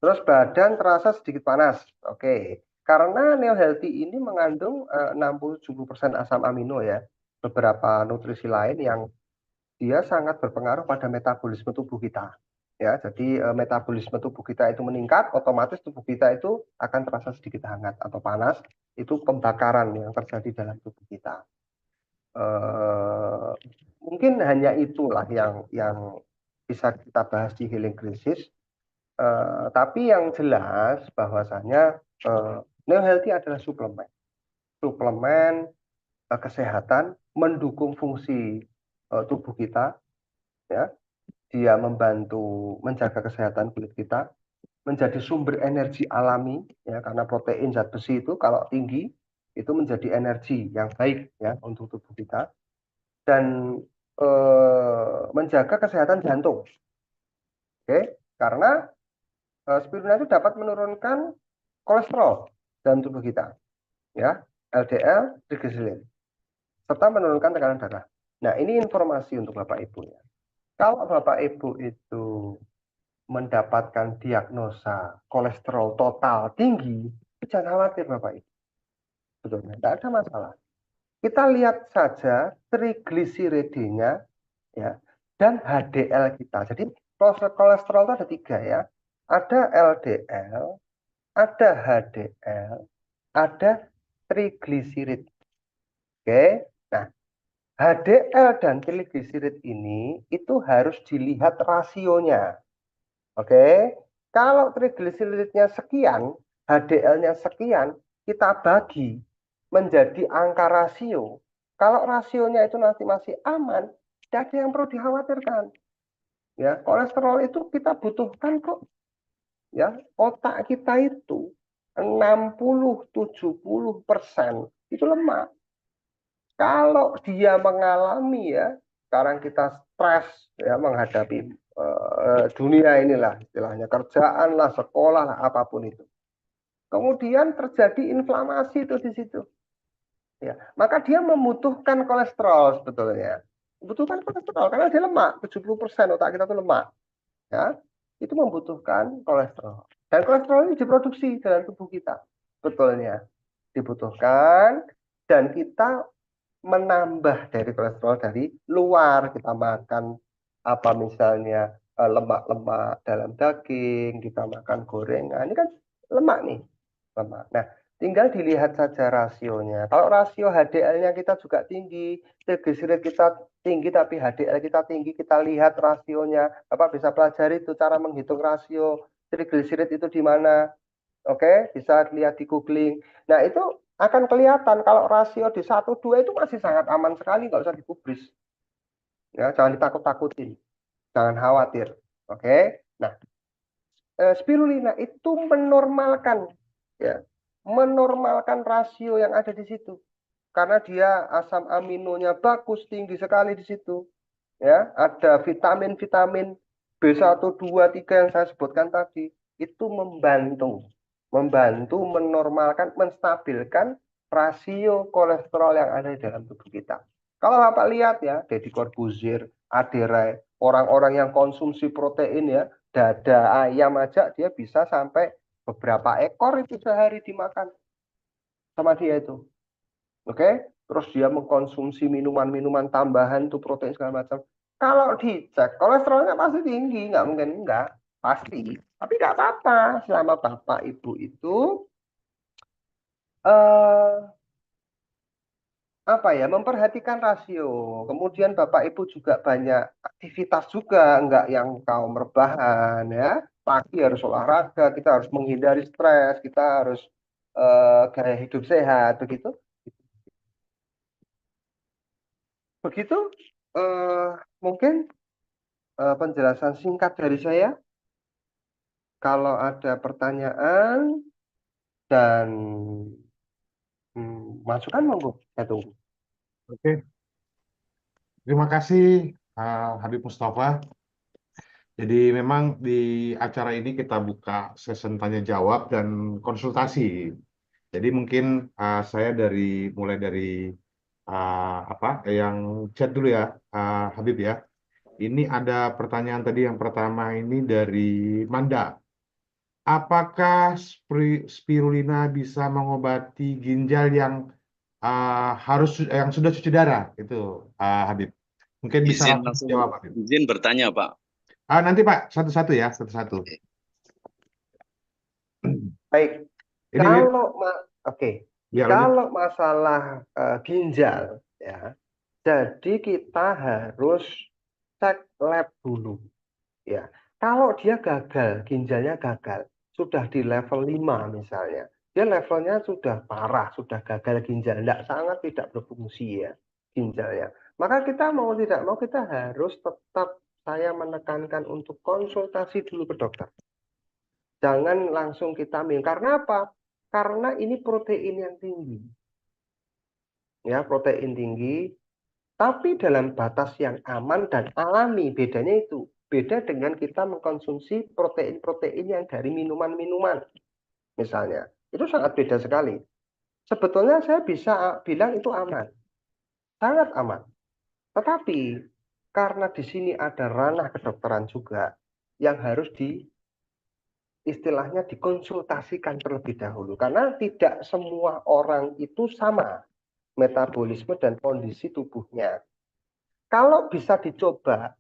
D: Terus badan terasa sedikit panas. Oke. Karena Neo Healthy ini mengandung 60-70% asam amino ya. Beberapa nutrisi lain yang dia sangat berpengaruh pada metabolisme tubuh kita. Ya, jadi metabolisme tubuh kita itu meningkat, otomatis tubuh kita itu akan terasa sedikit hangat atau panas. Itu pembakaran yang terjadi dalam tubuh kita. Eh, Mungkin hanya itulah yang bisa kita bahas di Healing Crisis. Tapi yang jelas bahwasanya Neo Healthy adalah suplemen. Suplemen kesehatan mendukung fungsi tubuh kita, ya. Dia membantu menjaga kesehatan kulit kita, menjadi sumber energi alami, ya, karena protein zat besi itu kalau tinggi itu menjadi energi yang baik ya untuk tubuh kita dan menjaga kesehatan jantung, oke? Karena spirulina itu dapat menurunkan kolesterol dalam tubuh kita, ya, LDL, triglycerid, serta menurunkan tekanan darah. Nah, ini informasi untuk Bapak Ibu ya. Kalau Bapak Ibu itu mendapatkan diagnosa kolesterol total tinggi, jangan khawatir Bapak Ibu. Betulnya, tidak ada masalah. Kita lihat saja trigliseridnya ya dan HDL kita. Jadi kolesterol itu ada 3 ya. Ada LDL, ada HDL, ada trigliserid. Oke. Nah, HDL dan trigliserid ini itu harus dilihat rasionya. Oke. Kalau trigliseridnya sekian, HDL-nya sekian, kita bagi menjadi angka rasio. Kalau rasionya itu nanti masih aman, tidak ada yang perlu dikhawatirkan. Ya, kolesterol itu kita butuhkan kok. Ya, otak kita itu 60-70% itu lemak. Kalau dia mengalami ya, sekarang kita stres ya menghadapi dunia inilah istilahnya kerjaan lah, sekolah lah, apapun itu. Kemudian terjadi inflamasi itu di situ. Ya, maka dia membutuhkan kolesterol sebetulnya. Membutuhkan kolesterol karena dia lemak, 70% otak kita itu lemak. Ya, itu membutuhkan kolesterol. Dan kolesterol ini diproduksi dalam tubuh kita. Betulnya dibutuhkan dan kita menambah dari kolesterol dari luar. Kita makan apa misalnya lemak-lemak dalam daging, kita makan gorengan. Ini kan lemak nih, lemak. Nah, tinggal dilihat saja rasionya. Kalau rasio HDL-nya kita juga tinggi, triglycerid kita tinggi tapi HDL kita tinggi, kita lihat rasionya. Bapak bisa pelajari itu cara menghitung rasio triglycerid itu di mana. Oke, bisa lihat di googling. Nah, itu akan kelihatan kalau rasio di 1-2 itu masih sangat aman sekali, nggak usah digubris. Ya, jangan ditakut-takutin. Jangan khawatir. Oke. Nah, spirulina itu menormalkan ya, menormalkan rasio yang ada di situ. Karena dia asam aminonya bagus, tinggi sekali di situ. Ya, ada vitamin-vitamin B1, 2, 3 yang saya sebutkan tadi. Itu membantu menormalkan, menstabilkan rasio kolesterol yang ada di dalam tubuh kita. Kalau Bapak lihat ya, Deddy Corbuzier, Aderai, orang-orang yang konsumsi protein ya, dada ayam aja dia bisa sampai beberapa ekor itu sehari dimakan sama dia itu. Oke, terus dia mengkonsumsi minuman-minuman tambahan tuh protein segala macam. Kalau dicek kolesterolnya pasti tinggi, nggak mungkin enggak, pasti. Tapi nggak apa-apa, selama bapak ibu itu eh apa ya memperhatikan rasio. Kemudian bapak ibu juga banyak aktivitas juga, nggak yang kaum rebahan ya. Pagi harus olahraga, kita harus menghindari stres, kita harus gaya hidup sehat, begitu. Begitu eh, mungkin penjelasan singkat dari saya. Kalau ada pertanyaan dan masukan monggo, saya tunggu.
B: Oke, terima kasih Habib Mustafa. Jadi memang di acara ini kita buka sesi tanya jawab dan konsultasi. Jadi mungkin saya mulai dari yang chat dulu ya, Habib ya. Ini ada pertanyaan tadi yang pertama ini dari Manda. Apakah spirulina bisa mengobati ginjal yang yang sudah cuci darah? Itu Habib. Mungkin bisa
E: Izin
B: langsung
E: langsung,
B: jawab, Habib.
E: izin bertanya, Pak.
B: Nanti Pak, satu-satu ya, satu-satu.
D: Baik,
B: Ini Habib,
D: oke,
B: ya lanjut.
D: kalau masalah ginjal ya, jadi kita harus cek lab dulu ya. Kalau dia gagal, ginjalnya gagal, sudah di level 5 misalnya, dia levelnya sudah parah, sudah gagal ginjal, sangat tidak berfungsi ya ginjalnya. Maka kita mau tidak mau kita harus tetap, saya menekankan untuk konsultasi dulu ke dokter. Jangan langsung kita minum. Karena apa? Karena ini protein yang tinggi. Ya, protein tinggi, tapi dalam batas yang aman dan alami. Bedanya itu. Beda dengan kita mengkonsumsi protein-protein yang dari minuman-minuman. Misalnya. Itu sangat beda sekali. Sebetulnya saya bisa bilang itu aman. Sangat aman. Tetapi karena di sini ada ranah kedokteran juga yang harus istilahnya dikonsultasikan terlebih dahulu. Karena tidak semua orang itu sama metabolisme dan kondisi tubuhnya. Kalau bisa dicoba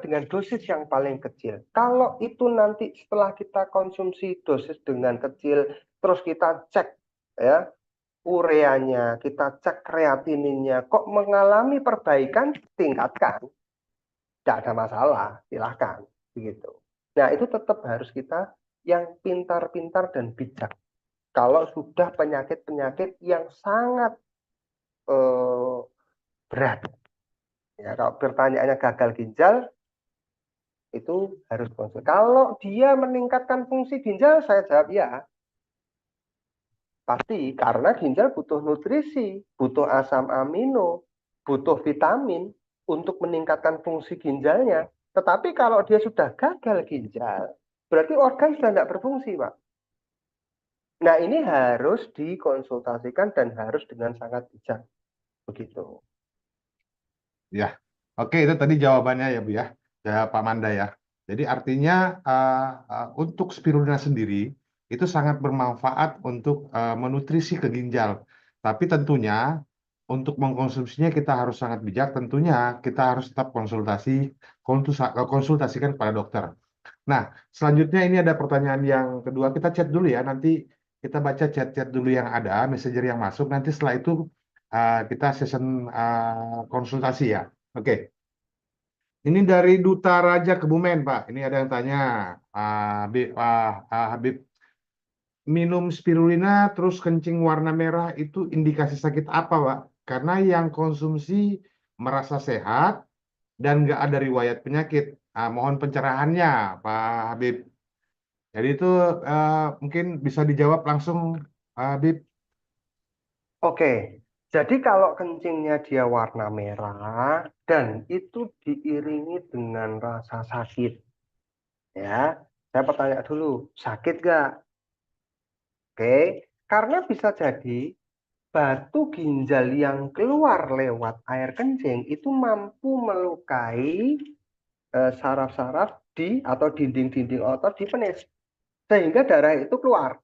D: dengan dosis yang paling kecil. Kalau itu nanti setelah kita konsumsi dosis dengan kecil, terus kita cek ya ureanya, kita cek kreatininnya, kok mengalami perbaikan, tingkatkan. Tidak ada masalah, silahkan. Begitu. Nah, itu tetap harus kita yang pintar-pintar dan bijak. Kalau sudah penyakit-penyakit yang sangat berat. Ya, kalau pertanyaannya gagal ginjal, itu harus konsul. Kalau dia meningkatkan fungsi ginjal, saya jawab ya. Pasti, karena ginjal butuh nutrisi, butuh asam amino, butuh vitamin untuk meningkatkan fungsi ginjalnya. Tetapi kalau dia sudah gagal ginjal, berarti organ sudah tidak berfungsi, Pak. Nah, ini harus dikonsultasikan dan harus dengan sangat bijak. Begitu.
B: Ya, oke itu tadi jawabannya ya Bu ya Pak Manda ya. Jadi artinya untuk spirulina sendiri itu sangat bermanfaat untuk menutrisi ke ginjal. Tapi tentunya untuk mengkonsumsinya kita harus sangat bijak. Tentunya kita harus tetap konsultasikan kepada dokter. Nah, selanjutnya ini ada pertanyaan yang kedua. Kita chat dulu ya. Nanti kita baca chat-chat dulu yang ada, messenger yang masuk. Nanti setelah itu kita session konsultasi ya. Oke. Ini dari Duta Raja Kebumen, Pak. Ini ada yang tanya, Habib, minum spirulina terus kencing warna merah itu indikasi sakit apa, Pak? Karena yang konsumsi merasa sehat dan nggak ada riwayat penyakit. Mohon pencerahannya, Pak Habib. Jadi itu mungkin bisa dijawab langsung, Habib.
D: Oke, jadi kalau kencingnya dia warna merah dan itu diiringi dengan rasa sakit, ya, saya bertanya dulu, sakit nggak? Oke, karena bisa jadi batu ginjal yang keluar lewat air kencing itu mampu melukai saraf-saraf atau dinding-dinding otot di penis, sehingga darah itu keluar.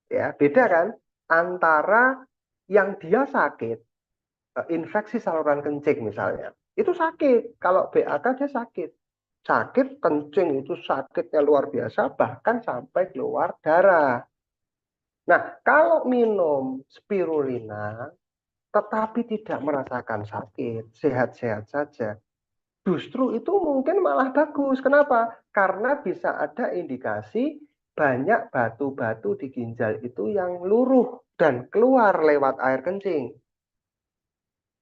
D: Ya, beda kan antara yang dia sakit, infeksi saluran kencing misalnya, itu sakit. Kalau BAK dia sakit. Sakit kencing itu sakitnya luar biasa, bahkan sampai keluar darah. Nah, kalau minum spirulina, tetapi tidak merasakan sakit, sehat-sehat saja, justru itu mungkin malah bagus. Kenapa? Karena bisa ada indikasi banyak batu-batu di ginjal itu yang luruh dan keluar lewat air kencing.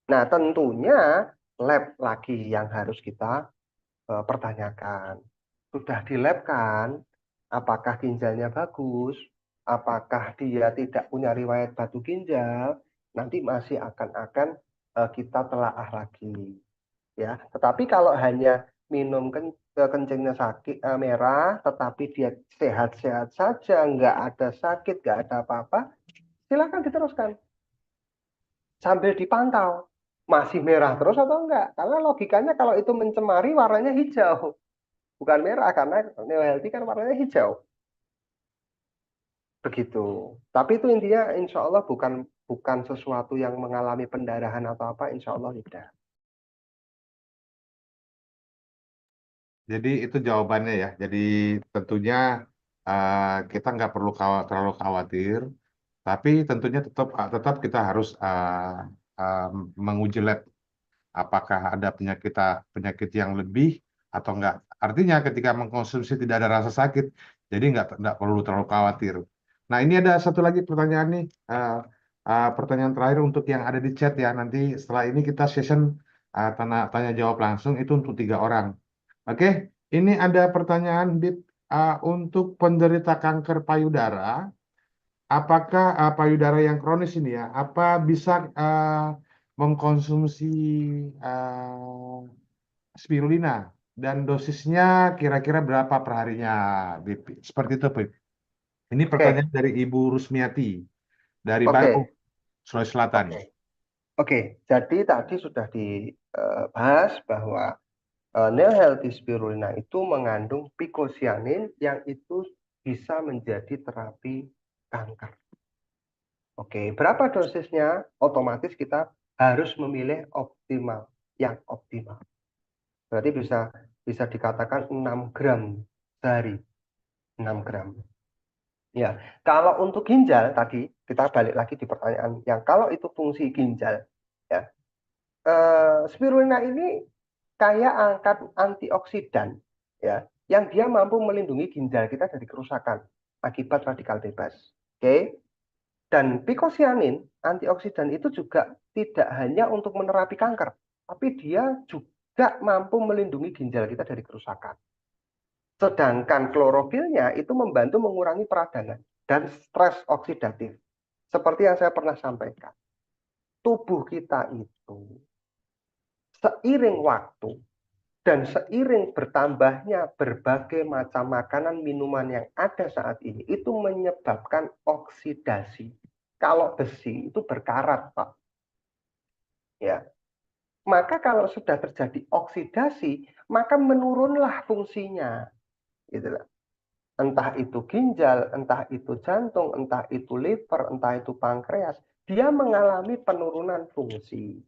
D: Nah, tentunya lab lagi yang harus kita pertanyakan. Sudah di lab kan? Apakah ginjalnya bagus? Apakah dia tidak punya riwayat batu ginjal? Nanti masih akan kita telaah lagi. Ya, tetapi kalau hanya minum kencingnya sakit merah, tetapi dia sehat-sehat saja, nggak ada sakit, nggak ada apa-apa, silakan diteruskan. sambil dipantau masih merah terus atau enggak. Karena logikanya kalau itu mencemari warnanya hijau, bukan merah karena Neo Healthy kan warnanya hijau. Begitu. Tapi itu intinya insya Allah bukan sesuatu yang mengalami pendarahan atau apa, insya Allah tidak.
B: Jadi itu jawabannya ya. Jadi tentunya kita nggak perlu terlalu khawatir, tapi tentunya tetap kita harus menguji lab apakah ada penyakit yang lebih atau enggak. Artinya ketika mengkonsumsi tidak ada rasa sakit, jadi nggak perlu terlalu khawatir. Nah, ini ada satu lagi pertanyaan nih, pertanyaan terakhir untuk yang ada di chat ya. Nanti setelah ini kita session tanya jawab langsung itu untuk 3 orang. Oke, ini ada pertanyaan Bib, untuk penderita kanker payudara. Apakah payudara yang kronis ini ya, apa bisa mengkonsumsi uh, spirulina dan dosisnya kira-kira berapa per harinya, Bip? Seperti itu, Bip. Ini
D: Oke,
B: pertanyaan dari Ibu Rusmiati dari Bandung,
D: oke,
B: Sulawesi Selatan.
D: oke. Oke, jadi tadi sudah dibahas bahwa Neo Healthy Spirulina itu mengandung picocyanin yang itu bisa menjadi terapi kanker. Oke, berapa dosisnya? Otomatis kita harus memilih yang optimal. Berarti bisa dikatakan 6 gram sehari. 6 gram. Ya, kalau untuk ginjal tadi kita balik lagi di pertanyaan yang kalau itu fungsi ginjal, ya, spirulina ini kaya akan antioksidan, ya, yang dia mampu melindungi ginjal kita dari kerusakan akibat radikal bebas. Oke, dan picocyanin antioksidan itu juga tidak hanya untuk menerapi kanker, tapi dia juga mampu melindungi ginjal kita dari kerusakan. Sedangkan klorofilnya itu membantu mengurangi peradangan dan stres oksidatif. Seperti yang saya pernah sampaikan, tubuh kita itu seiring waktu dan seiring bertambahnya berbagai macam makanan minuman yang ada saat ini itu menyebabkan oksidasi. Kalau besi itu berkarat, Pak. Ya. Maka kalau sudah terjadi oksidasi, maka menurunlah fungsinya. Gitu lah. Entah itu ginjal, entah itu jantung, entah itu liver, entah itu pankreas, dia mengalami penurunan fungsi.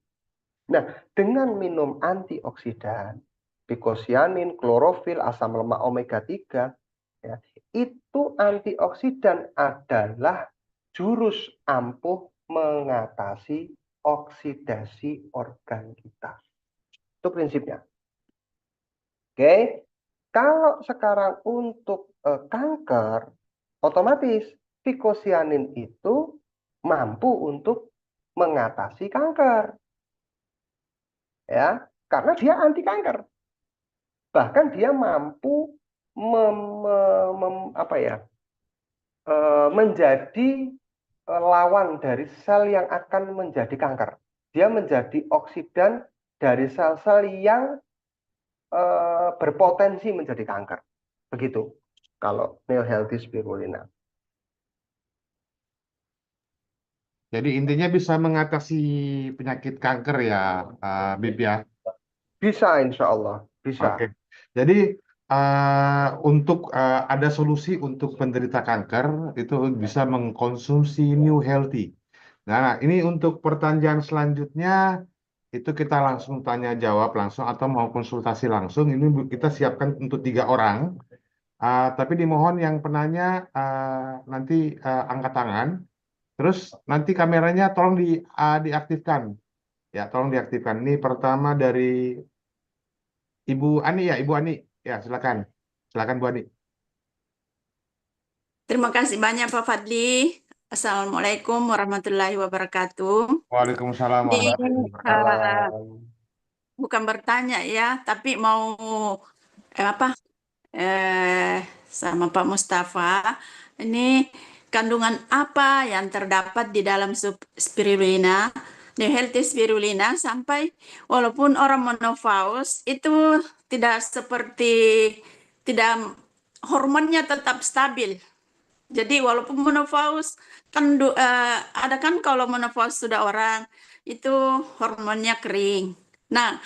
D: Nah, dengan minum antioksidan, picocyanin, klorofil, asam lemak omega 3, ya, itu antioksidan adalah jurus ampuh mengatasi oksidasi organ kita. Itu prinsipnya. Oke. Kalau sekarang untuk kanker, otomatis picocyanin itu mampu untuk mengatasi kanker. Ya, karena dia anti kanker. Bahkan dia mampu menjadi lawan dari sel yang akan menjadi kanker. Dia menjadi oksidan dari sel-sel yang berpotensi menjadi kanker. Begitu kalau Neo Healthy Spirulina.
B: Jadi intinya bisa mengatasi penyakit kanker ya, Bib ya.
D: Bisa insya Allah. Bisa.
B: Oke. Jadi untuk ada solusi untuk penderita kanker itu bisa mengkonsumsi New Healthy. Nah, ini untuk pertanyaan selanjutnya itu kita langsung tanya jawab langsung atau mau konsultasi langsung. Ini kita siapkan untuk 3 orang. Tapi dimohon yang penanya nanti angkat tangan. Terus nanti kameranya tolong diaktifkan. Ya, tolong diaktifkan. Ini pertama dari Ibu Ani ya, Ibu Ani. Ya, silakan. Silakan Bu Ani.
C: Terima kasih banyak Pak Fadli. Assalamualaikum warahmatullahi wabarakatuh.
B: Waalaikumsalam
C: Ini
B: warahmatullahi wabarakatuh.
D: Salam.
C: bukan bertanya ya, tapi mau apa sama Pak Mustafa. Ini kandungan apa yang terdapat di dalam spirulina, New Healthy Spirulina sampai walaupun orang menopause itu tidak tidak hormonnya tetap stabil. Jadi walaupun menopause kan ada kan kalau menopause sudah orang itu hormonnya kering. Nah,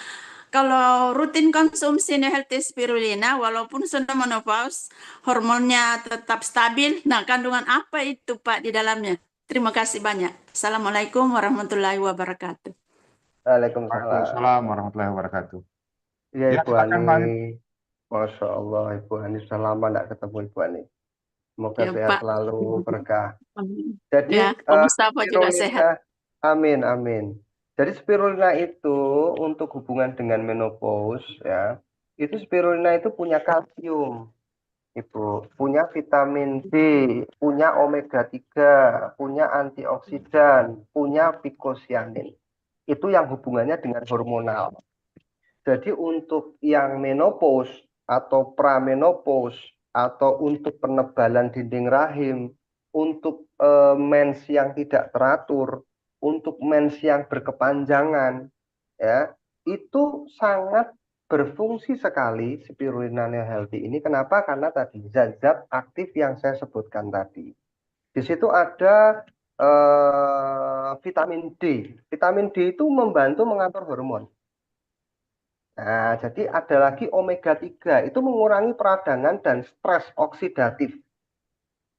C: kalau rutin konsumsi healthy spirulina, walaupun sudah menopause, hormonnya tetap stabil. Nah, kandungan apa itu Pak di dalamnya? Terima kasih banyak. Assalamualaikum warahmatullahi wabarakatuh.
D: Waalaikumsalam.
B: Waalaikumsalam warahmatullahi wabarakatuh.
D: Ya
B: Ya,
D: Ibu
B: silakan
D: Ani,
B: Pak Habib.
D: Masya Allah Ibu Ani, sudah lama tidak ketemu Ibu Ani. Semoga
C: Ya
D: sehat
C: Pak.
D: selalu, berkah.
C: Amin.
D: Jadi
C: Ya, Om Mustafa juga sehat.
D: spirulina, amin amin. Jadi spirulina itu untuk hubungan dengan menopause ya, itu spirulina itu punya kalsium, Ibu, punya vitamin D, punya omega 3, punya antioksidan, punya picosianin. Itu yang hubungannya dengan hormonal. Jadi untuk yang menopause atau pramenopause atau untuk penebalan dinding rahim, untuk mens yang tidak teratur, untuk mens yang berkepanjangan, ya itu sangat berfungsi sekali spirulina healthy ini. Kenapa? Karena tadi zat-zat aktif yang saya sebutkan tadi. Di situ ada vitamin D. Vitamin D itu membantu mengatur hormon. Nah, jadi ada lagi omega 3, itu mengurangi peradangan dan stres oksidatif.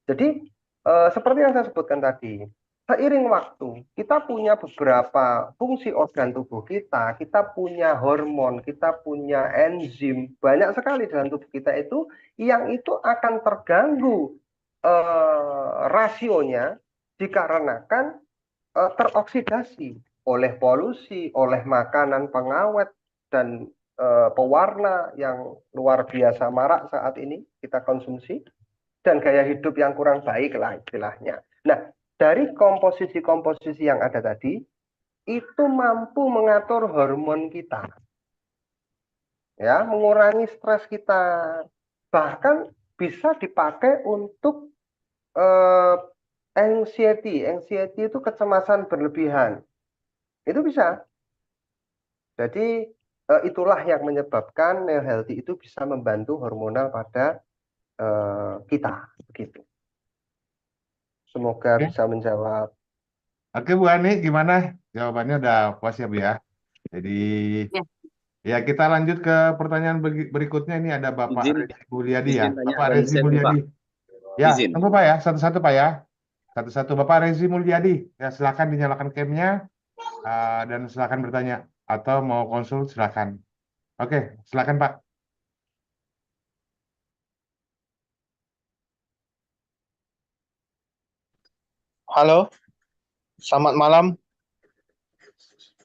D: Jadi, seperti yang saya sebutkan tadi, seiring waktu, kita punya beberapa fungsi organ tubuh kita punya hormon, kita punya enzim, banyak sekali dalam tubuh kita itu, yang itu akan terganggu rasionya dikarenakan teroksidasi oleh polusi, oleh makanan pengawet, dan pewarna yang luar biasa marak saat ini kita konsumsi, dan gaya hidup yang kurang baik lah istilahnya. Nah, dari komposisi-komposisi yang ada tadi, itu mampu mengatur hormon kita, ya, mengurangi stres kita, bahkan bisa dipakai untuk anxiety itu kecemasan berlebihan, itu bisa. Jadi itulah yang menyebabkan healthy itu bisa membantu hormonal pada kita, begitu. Semoga
B: Oke,
D: bisa menjawab.
B: Oke Bu Ani, gimana? Jawabannya udah puas ya Bu ya. Jadi
C: Ya.
B: ya kita lanjut ke pertanyaan berikutnya. Ini ada Bapak
E: Izin,
B: Rezi Mulyadi ya.
E: izin tanya
B: Bapak
E: dari
B: Rezi
E: saya,
B: Mulyadi.
E: Pak.
B: Ya,
E: Izin.
B: tunggu Pak ya, satu-satu Pak ya. Satu-satu Bapak Rezi Mulyadi. Ya, silakan dinyalakan cam-nya dan silakan bertanya atau mau konsul silakan. Oke, silakan Pak.
F: Halo, selamat malam.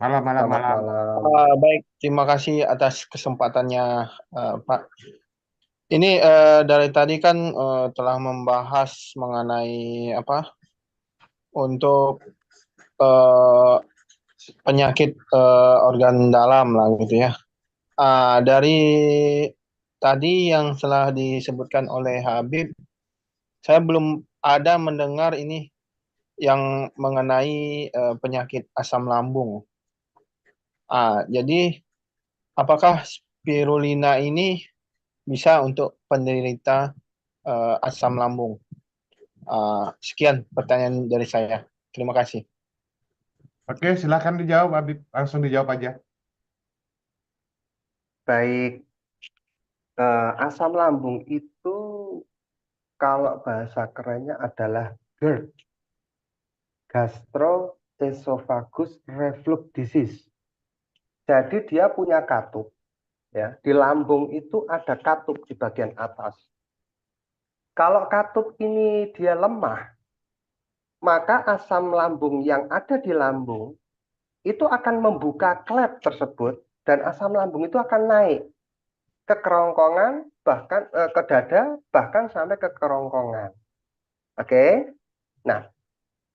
B: Malam, malam,
D: Selamat
B: malam.
D: malam.
F: Baik, terima kasih atas kesempatannya, Pak. Ini dari tadi kan telah membahas mengenai apa untuk eh, penyakit organ dalam lah gitu ya. Dari tadi yang telah disebutkan oleh Habib, saya belum ada mendengar ini yang mengenai penyakit asam lambung. Jadi apakah spirulina ini bisa untuk penderita asam lambung? Sekian pertanyaan dari saya. Terima kasih.
B: Oke, silakan dijawab Habib. Langsung dijawab aja.
D: Baik, asam lambung itu kalau bahasa kerennya adalah GERD, gastroesophagus reflux disease. Jadi dia punya katup, ya. Di lambung itu ada katup di bagian atas. Kalau katup ini dia lemah, maka asam lambung yang ada di lambung itu akan membuka klep tersebut, dan asam lambung itu akan naik ke kerongkongan, bahkan ke dada, bahkan sampai ke kerongkongan. Oke? Nah,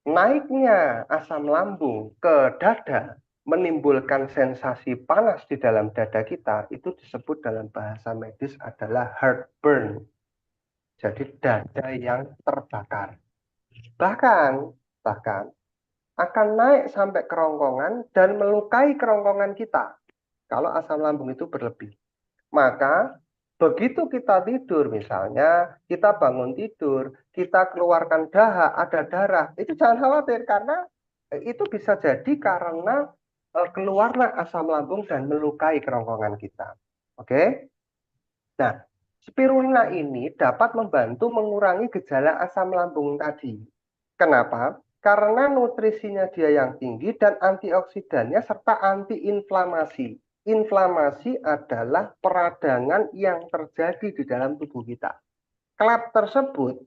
D: naiknya asam lambung ke dada menimbulkan sensasi panas di dalam dada kita, itu disebut dalam bahasa medis adalah heartburn. Jadi dada yang terbakar. Bahkan akan naik sampai kerongkongan dan melukai kerongkongan kita kalau asam lambung itu berlebih. Maka begitu kita tidur, misalnya kita bangun tidur, kita keluarkan dahak, ada darah, itu jangan khawatir karena itu bisa jadi karena keluarlah asam lambung dan melukai kerongkongan kita. Oke? Nah, spirulina ini dapat membantu mengurangi gejala asam lambung tadi. Kenapa? Karena nutrisinya dia yang tinggi dan antioksidannya serta antiinflamasi. Inflamasi adalah peradangan yang terjadi di dalam tubuh kita. Klep tersebut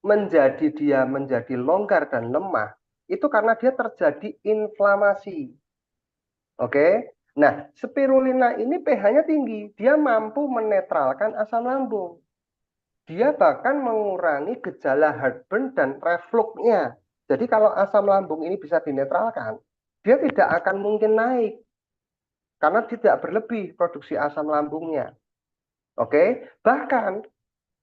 D: menjadi longgar dan lemah itu karena dia terjadi inflamasi. Oke. Nah, spirulina ini pH-nya tinggi, dia mampu menetralkan asam lambung. Dia bahkan mengurangi gejala heartburn dan refluxnya. Jadi kalau asam lambung ini bisa dinetralkan, dia tidak akan mungkin naik karena tidak berlebih produksi asam lambungnya. Oke, bahkan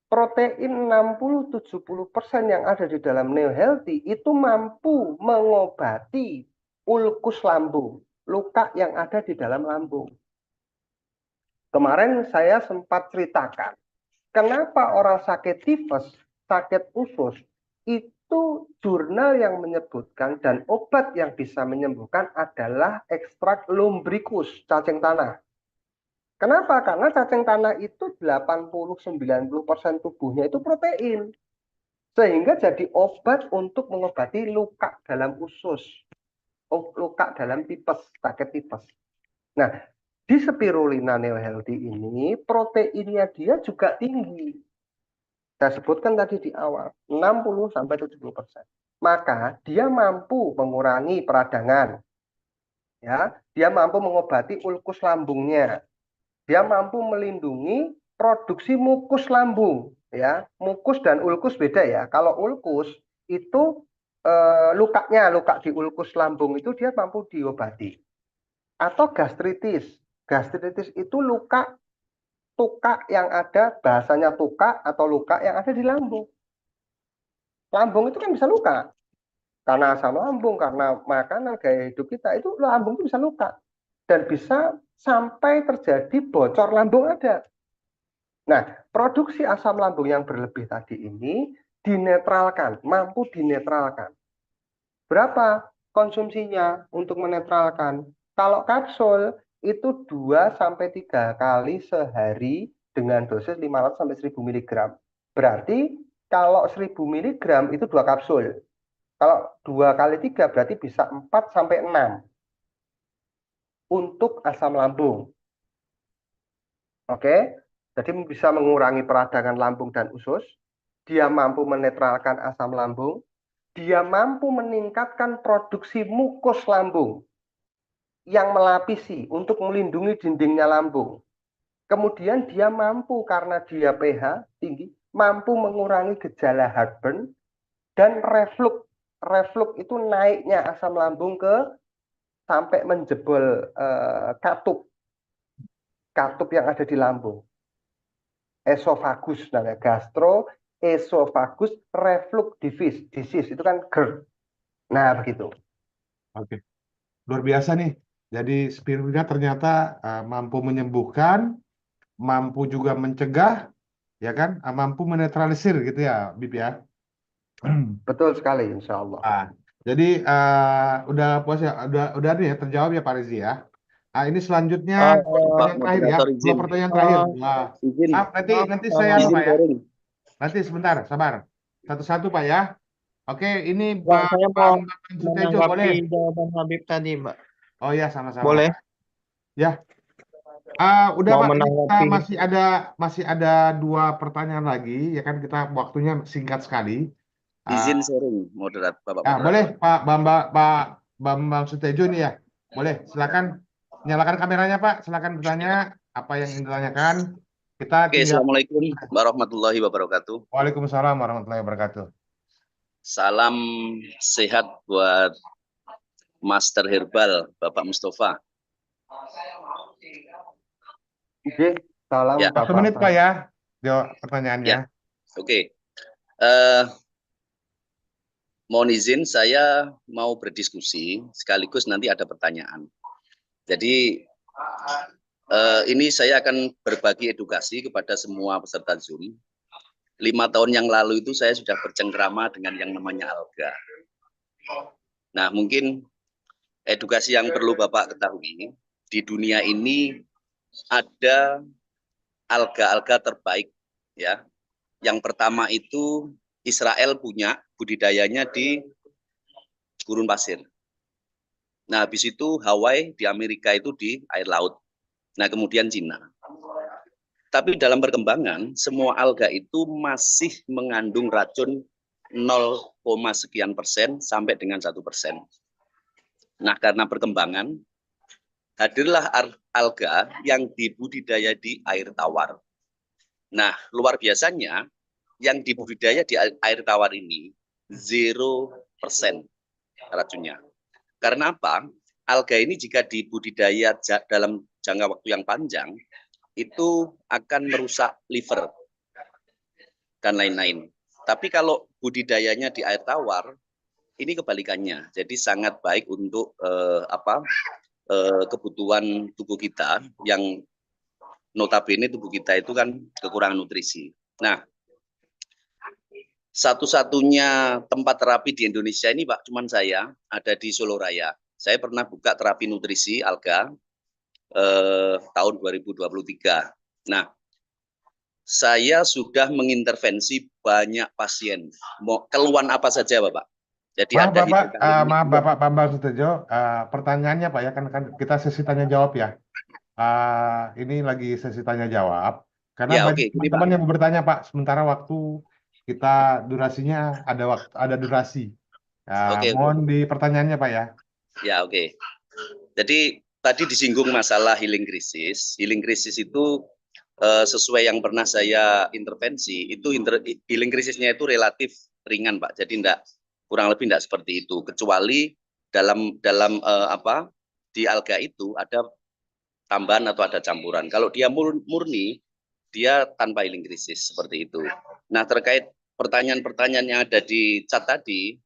D: protein 60-70% yang ada di dalam Neo Healthy itu mampu mengobati ulkus lambung, luka yang ada di dalam lambung. Kemarin saya sempat ceritakan, kenapa orang sakit tifus, sakit usus, itu jurnal yang menyebutkan dan obat yang bisa menyembuhkan adalah ekstrak lumbricus, cacing tanah. Kenapa? Karena cacing tanah itu 80-90% tubuhnya itu protein. Sehingga jadi obat untuk mengobati luka dalam usus. Luka dalam tipes, sakit tipes. Nah, di spirulina Neo Healthy ini proteinnya dia juga tinggi. Saya sebutkan tadi di awal, 60-70%. Maka dia mampu mengurangi peradangan. Ya, dia mampu mengobati ulkus lambungnya. Dia mampu melindungi produksi mukus lambung, ya. Mukus dan ulkus beda ya. Kalau ulkus itu luka di ulkus lambung itu dia mampu diobati. Atau gastritis. Gastritis itu luka tuka yang ada, bahasanya tuka atau luka yang ada di lambung. Lambung itu kan bisa luka. Karena asam lambung, karena makanan, gaya hidup kita, itu lambung itu bisa luka. Dan bisa sampai terjadi bocor lambung ada. Nah, produksi asam lambung yang berlebih tadi ini dinetralkan, mampu dinetralkan. Berapa konsumsinya untuk menetralkan? Kalau kapsul itu 2-3 kali sehari dengan dosis 500-1000 mg. Berarti kalau 1000 mg itu 2 kapsul. Kalau 2 kali 3 berarti bisa 4-6 untuk asam lambung. Oke, jadi bisa mengurangi peradangan lambung dan usus. Dia mampu menetralkan asam lambung. Dia mampu meningkatkan produksi mukus lambung yang melapisi untuk melindungi dindingnya lambung. Kemudian dia mampu karena dia pH tinggi, mampu mengurangi gejala heartburn dan reflux. Reflux itu naiknya asam lambung ke sampai menjebol katup yang ada di lambung. Esofagus namanya, gastroesophagus reflux disease itu kan GERD. Nah, begitu.
B: Oke, luar biasa nih. Jadi spirulina ternyata mampu menyembuhkan, mampu juga mencegah, ya kan? Mampu menetralisir gitu ya, Bib ya.
D: Betul sekali, insya Allah.
B: Jadi udah puas ya, udah nih ya terjawab ya Pak Rizie ya. Ini selanjutnya pertanyaan terakhir ya. Dua pertanyaan terakhir.
F: Izin.
B: Nanti saya
F: Izin
B: Pak ya.
F: sharing.
B: Nanti sebentar, sabar. Satu-satu Pak ya. Oke, ini
F: Pak, saya mau
B: Bang Sutejo boleh.
F: menanggapi jawaban Habib tadi, Mbak.
B: Oh ya, sama-sama.
F: Boleh?
B: Ya. Udah
F: Mau
B: Pak, ini kita
F: menanggapi.
B: masih ada 2 pertanyaan lagi, ya kan kita waktunya singkat sekali.
E: Izin sharing, Bapak moderator.
B: Boleh Pak Bambang Sutejo ini ya. Boleh, silakan nyalakan kameranya Pak, silakan bertanya apa yang ingin ditanyakan. Kita
E: Oke, Assalamualaikum warahmatullahi wabarakatuh.
B: Waalaikumsalam warahmatullahi wabarakatuh.
E: Salam sehat buat Master Herbal Bapak Mustafa.
D: Oke, salam
E: Ya.
D: Bapak.
B: 1 menit Pak ya, pertanyaannya.
E: Ya. Oke. Mohon izin saya mau berdiskusi sekaligus nanti ada pertanyaan. Jadi ini saya akan berbagi edukasi kepada semua peserta Zoom. 5 tahun yang lalu itu saya sudah bercengkrama dengan yang namanya alga. Nah, mungkin edukasi yang perlu Bapak ketahui, di dunia ini ada alga-alga terbaik ya. Yang pertama itu Israel punya budidayanya di gurun pasir. Nah, habis itu Hawaii di Amerika itu di air laut. Nah, kemudian Cina. Tapi dalam perkembangan, semua alga itu masih mengandung racun 0, sekian persen sampai dengan 1%. Nah, karena perkembangan, hadirlah alga yang dibudidaya di air tawar. Nah, luar biasanya, yang dibudidaya di air tawar ini 0% racunnya. Karena apa? Alga ini jika dibudidaya dalam jangka waktu yang panjang, itu akan merusak liver dan lain-lain. Tapi kalau budidayanya di air tawar, ini kebalikannya. Jadi sangat baik untuk kebutuhan tubuh kita yang notabene tubuh kita itu kan kekurangan nutrisi. Nah, satu-satunya tempat terapi di Indonesia ini Pak, cuman saya ada di Solo Raya. Saya pernah buka terapi nutrisi alga tahun 2023. Nah, saya sudah mengintervensi banyak pasien. Mau keluhan apa saja, Bapak? Jadi
B: Maaf
E: ada
B: Bapak,
E: hidrokalin.
B: maaf Bapak Bambang Sutejo, pertanyaannya Pak ya, kan kita sesi tanya jawab ya. Ini lagi sesi tanya jawab, karena
E: Ya,
B: banyak
E: oke, gini
B: teman-teman
E: Pak.
B: yang mau bertanya Pak, sementara waktu kita durasinya ada durasi.
E: Oke,
B: Mohon di pertanyaannya Pak ya.
E: ya, oke. Jadi tadi disinggung masalah healing krisis. Healing krisis itu sesuai yang pernah saya intervensi, itu healing krisisnya itu relatif ringan Pak. Jadi kurang lebih tidak seperti itu. Kecuali dalam di alga itu ada tambahan atau ada campuran. Kalau dia murni, dia tanpa healing krisis seperti itu. Nah, terkait pertanyaan-pertanyaan yang ada di chat tadi,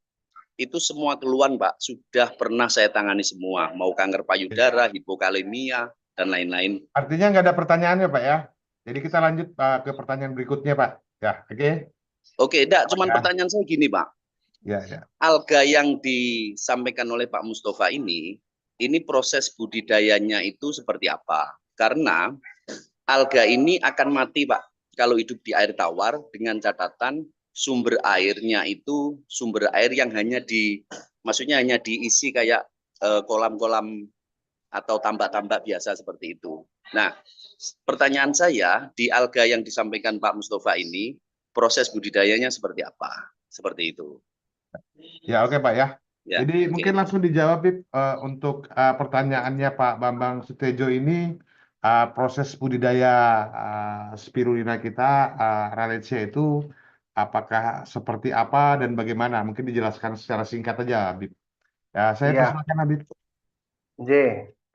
E: itu semua keluhan Pak, sudah pernah saya tangani semua, mau kanker payudara, hipokalemia, dan lain-lain.
B: Artinya nggak ada pertanyaannya Pak ya. Jadi kita lanjut ke pertanyaan berikutnya Pak. Ya, oke.
E: Oke, enggak, cuman
B: Ya.
E: pertanyaan saya gini Pak.
B: Ya, ya.
E: Alga yang disampaikan oleh Pak Mustafa ini proses budidayanya itu seperti apa? Karena alga ini akan mati Pak kalau hidup di air tawar, dengan catatan sumber airnya itu sumber air yang maksudnya hanya diisi kayak kolam-kolam atau tambak-tambak biasa seperti itu. Nah, pertanyaan saya, di alga yang disampaikan Pak Mustafa ini, proses budidayanya seperti apa? Seperti itu.
B: Ya, oke Pak ya.
E: Ya,
B: Jadi
E: oke.
B: mungkin langsung dijawab Bib, untuk pertanyaannya Pak Bambang Sutejo ini, proses budidaya spirulina kita, Ralicea itu apakah seperti apa dan bagaimana? Mungkin dijelaskan secara singkat aja Bib. Ya, saya
D: Iya,
B: persilakan Habib.
D: J.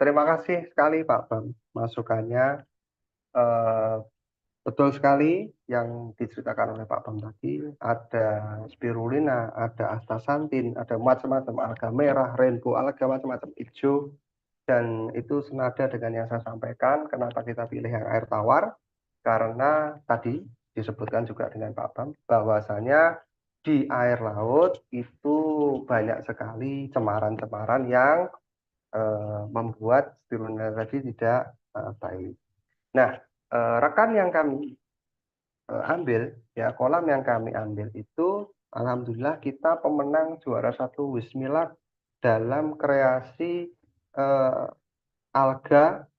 D: Terima kasih sekali Pak Bam masukannya. Eh, Betul sekali yang diceritakan oleh Pak Bam tadi. Ada spirulina, ada astaxanthin, ada macam-macam alga merah, rainbow alga, macam-macam hijau. Dan itu senada dengan yang saya sampaikan. Kenapa kita pilih yang air tawar? Karena tadi disebutkan juga dengan Pak Bam bahwasanya di air laut itu banyak sekali cemaran-cemaran yang membuat spirulina tadi tidak baik. Nah, rekan yang kami ambil, ya kolam yang kami ambil itu, alhamdulillah kita pemenang juara 1 Wismilak dalam kreasi alga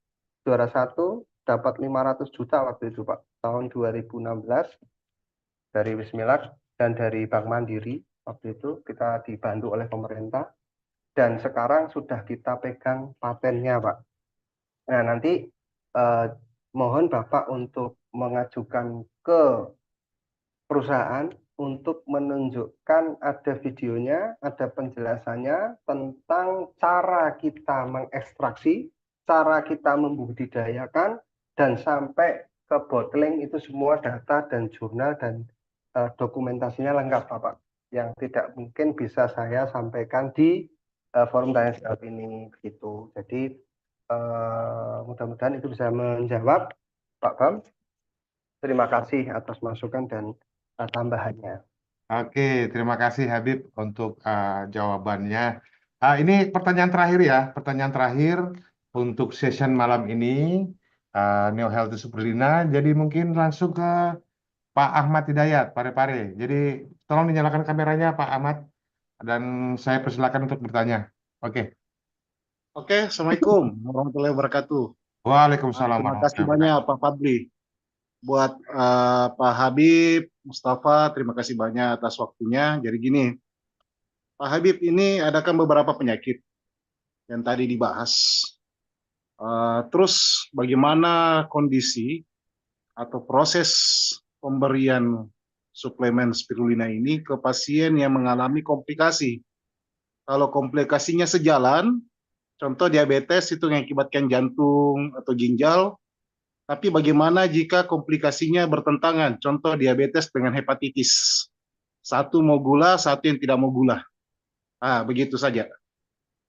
D: juara 1, dapat 500 juta waktu itu Pak, tahun 2016 dari Wismilak dan dari Bank Mandiri. Waktu itu kita dibantu oleh pemerintah dan sekarang sudah kita pegang patennya Pak. Nah, nanti mohon Bapak untuk mengajukan ke perusahaan untuk menunjukkan ada videonya, ada penjelasannya tentang cara kita mengekstraksi, cara kita membudidayakan, dan sampai ke bottling itu semua data dan jurnal dan dokumentasinya lengkap Bapak. Yang tidak mungkin bisa saya sampaikan di forum tanya jawab ini begitu. Jadi mudah-mudahan itu bisa menjawab Pak Bam. Terima kasih atas masukan dan tambahannya.
B: Oke, terima kasih Habib untuk jawabannya. Ini pertanyaan terakhir ya, pertanyaan terakhir untuk session malam ini, Neo Healthy Superlina. Jadi mungkin langsung ke Pak Ahmad Hidayat, Pare-Pare. Jadi tolong dinyalakan kameranya Pak Ahmad, dan saya persilakan untuk bertanya. Oke.
G: Oke, Assalamualaikum warahmatullahi wabarakatuh.
B: Waalaikumsalam
G: Terima kasih
B: warahmatullahi
G: banyak
B: wabarakatuh.
G: Pak Fadli. Buat Pak Habib, Mustafa, terima kasih banyak atas waktunya. Jadi gini, Pak Habib, ini ada kan beberapa penyakit yang tadi dibahas. Terus bagaimana kondisi atau proses pemberian suplemen spirulina ini ke pasien yang mengalami komplikasi. Kalau komplikasinya sejalan, contoh diabetes itu mengakibatkan jantung atau ginjal. Tapi bagaimana jika komplikasinya bertentangan? Contoh diabetes dengan hepatitis. Satu mau gula, satu yang tidak mau gula. Begitu saja.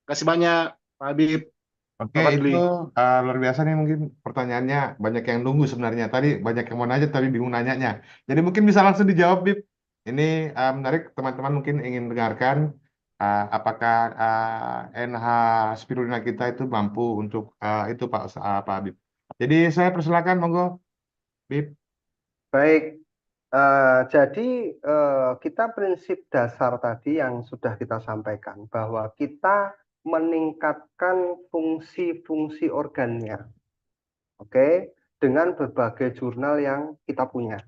G: Kasih banyak, Pak Habib,
B: Oke,
G: Pak
B: itu
G: Fadli.
B: luar biasa nih, mungkin pertanyaannya banyak yang nunggu sebenarnya. Tadi banyak yang mau nanya tapi bingung nanyanya. Jadi mungkin bisa langsung dijawab, Bib. Ini menarik, teman-teman mungkin ingin dengarkan apakah NH spirulina kita itu mampu untuk itu Pak Bib. Jadi saya persilakan, monggo, Bib.
D: Baik, jadi kita prinsip dasar tadi yang sudah kita sampaikan bahwa kita meningkatkan fungsi-fungsi organnya, oke, dengan berbagai jurnal yang kita punya.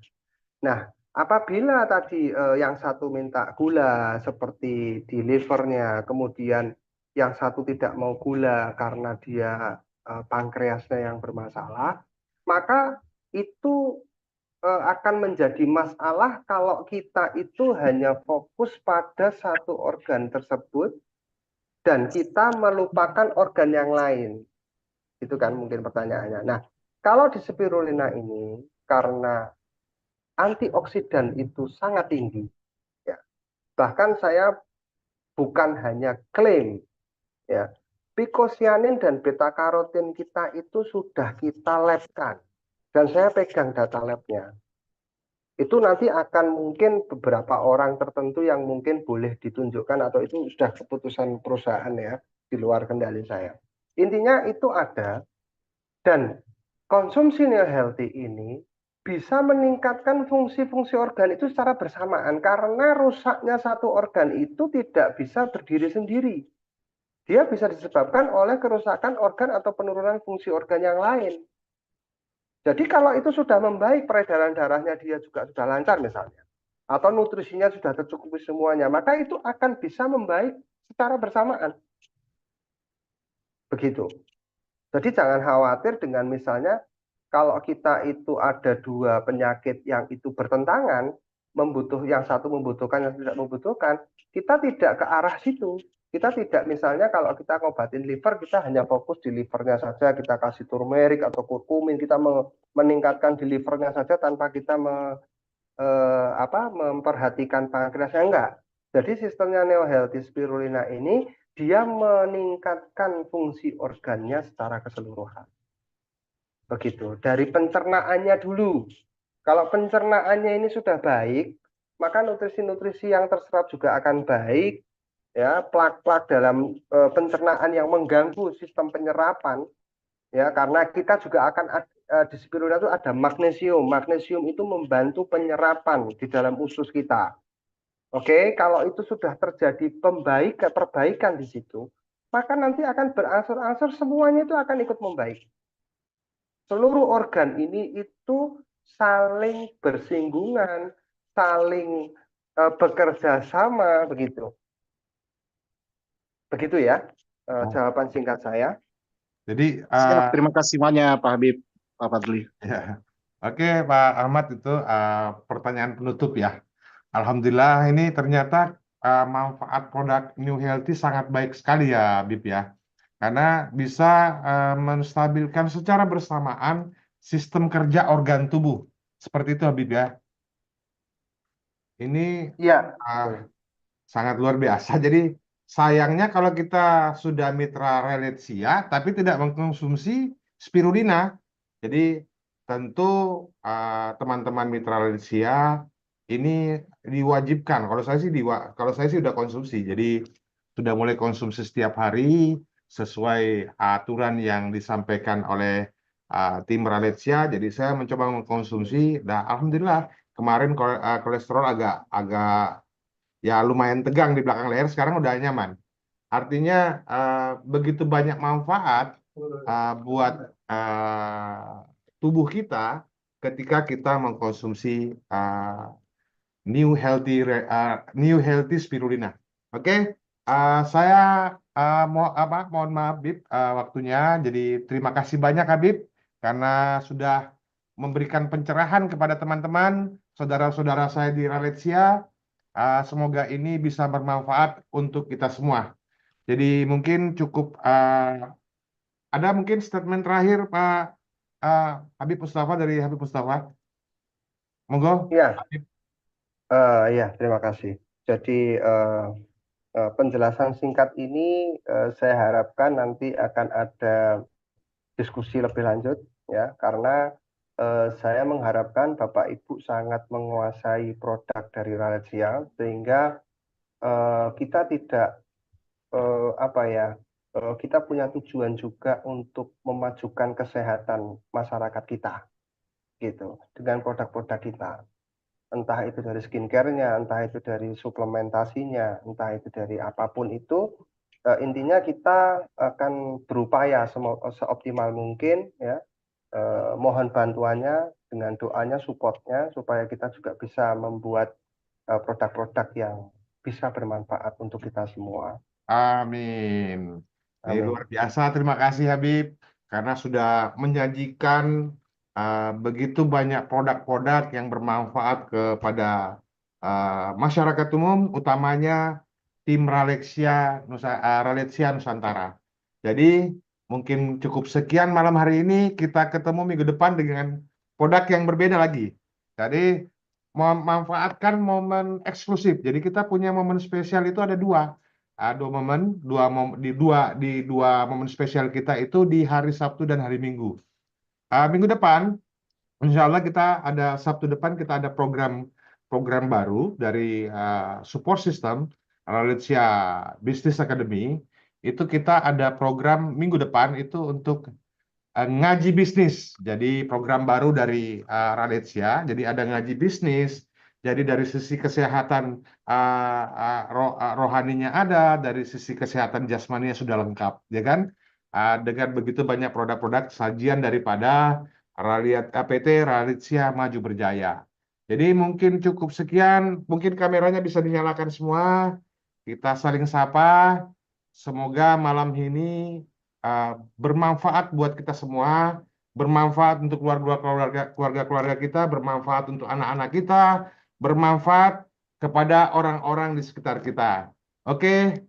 D: Nah, apabila tadi yang satu minta gula seperti di livernya, kemudian yang satu tidak mau gula karena dia pankreasnya yang bermasalah, maka itu akan menjadi masalah kalau kita itu hanya fokus pada satu organ tersebut dan kita melupakan organ yang lain. Itu kan mungkin pertanyaannya. Nah, kalau di spirulina ini karena antioksidan itu sangat tinggi, ya. Bahkan saya bukan hanya klaim, ya. Pikosianin dan beta karotin kita itu sudah kita labkan dan saya pegang data labnya. Itu nanti akan mungkin beberapa orang tertentu yang mungkin boleh ditunjukkan atau itu sudah keputusan perusahaan ya, di luar kendali saya. Intinya itu ada, dan konsumsi Neo Healthy ini bisa meningkatkan fungsi-fungsi organ itu secara bersamaan karena rusaknya satu organ itu tidak bisa berdiri sendiri. Dia bisa disebabkan oleh kerusakan organ atau penurunan fungsi organ yang lain. Jadi kalau itu sudah membaik, peredaran darahnya dia juga sudah lancar misalnya, atau nutrisinya sudah tercukupi semuanya, maka itu akan bisa membaik secara bersamaan. Begitu. Jadi jangan khawatir dengan misalnya kalau kita itu ada dua penyakit yang itu bertentangan, yang satu membutuhkan, yang tidak membutuhkan, kita tidak ke arah situ. Kita tidak, misalnya kalau kita ngobatin liver, kita hanya fokus di livernya saja, kita kasih turmeric atau kurkumin, kita meningkatkan di livernya saja tanpa kita memperhatikan pankreasnya, enggak. Jadi sistemnya Neo Healthy Spirulina ini, dia meningkatkan fungsi organnya secara keseluruhan. Begitu, dari pencernaannya dulu. Kalau pencernaannya ini sudah baik, maka nutrisi-nutrisi yang terserap juga akan baik, ya, plak-plak dalam pencernaan yang mengganggu sistem penyerapan, ya, karena kita juga akan di spirulina itu ada magnesium itu membantu penyerapan di dalam usus kita. Oke, kalau itu sudah terjadi perbaikan di situ, maka nanti akan berangsur-angsur semuanya itu akan ikut membaik. Seluruh organ ini itu saling bersinggungan, saling bekerja sama, begitu. Begitu ya, jawaban singkat saya.
B: Jadi
G: Siap, terima kasih banyak Pak Habib, Pak Fadli.
B: ya. Oke, Pak Ahmad, itu pertanyaan penutup ya. Alhamdulillah, ini ternyata manfaat produk New Healthy sangat baik sekali ya, Bib ya. Karena bisa menstabilkan secara bersamaan sistem kerja organ tubuh. Seperti itu, Habib ya. Ini
D: Ya,
B: sangat luar biasa. Jadi sayangnya kalau kita sudah mitra Reletsia tapi tidak mengkonsumsi spirulina. Jadi tentu teman-teman mitra Reletsia ini diwajibkan. Kalau saya sih udah konsumsi. Jadi sudah mulai konsumsi setiap hari sesuai aturan yang disampaikan oleh tim Ralesia. Jadi saya mencoba mengkonsumsi, dan alhamdulillah kemarin kolesterol agak ya lumayan tegang di belakang leher, sekarang udah nyaman. Artinya begitu banyak manfaat buat tubuh kita ketika kita mengkonsumsi new healthy spirulina. Oke, saya mohon maaf Habib waktunya. Jadi terima kasih banyak Habib karena sudah memberikan pencerahan kepada teman-teman, saudara-saudara saya di Ralesia. Semoga ini bisa bermanfaat untuk kita semua. Jadi mungkin cukup ada mungkin statement terakhir Pak Habib Mustafa dari Habib Mustafa. Monggo.
D: Ya,
B: Habib.
D: ya, terima kasih. Jadi penjelasan singkat ini saya harapkan nanti akan ada diskusi lebih lanjut ya, karena saya mengharapkan Bapak Ibu sangat menguasai produk dari Ralesia sehingga kita tidak kita punya tujuan juga untuk memajukan kesehatan masyarakat kita gitu dengan produk-produk kita. Entah itu dari skincare-nya, entah itu dari suplementasinya, entah itu dari apapun itu, intinya kita akan berupaya seoptimal mungkin ya, mohon bantuannya dengan doanya, supportnya, supaya kita juga bisa membuat produk-produk yang bisa bermanfaat untuk kita semua.
B: Amin. Ini
D: Amin.
B: luar biasa. Terima kasih Habib karena sudah menyajikan begitu banyak produk-produk yang bermanfaat kepada masyarakat umum, utamanya tim Ralesia Nusantara. Jadi mungkin cukup sekian malam hari ini. Kita ketemu minggu depan dengan produk yang berbeda lagi. Jadi memanfaatkan momen eksklusif. Jadi kita punya momen spesial itu ada dua momen, di dua momen spesial kita itu di hari Sabtu dan hari Minggu. Minggu depan, insya Allah kita ada Sabtu depan kita ada program baru dari support system Ralesia Business Academy. Itu kita ada program minggu depan itu untuk ngaji bisnis. Jadi program baru dari Ralesia. Jadi ada ngaji bisnis. Jadi dari sisi kesehatan rohaninya ada, dari sisi kesehatan jasmaninya sudah lengkap, ya kan? Dengan begitu banyak produk-produk sajian daripada PT Ralesia Maju Berjaya. Jadi mungkin cukup sekian, mungkin kameranya bisa dinyalakan semua. Kita saling sapa. Semoga malam ini bermanfaat buat kita semua, bermanfaat untuk keluarga kita, bermanfaat untuk anak-anak kita, bermanfaat kepada orang-orang di sekitar kita. Oke,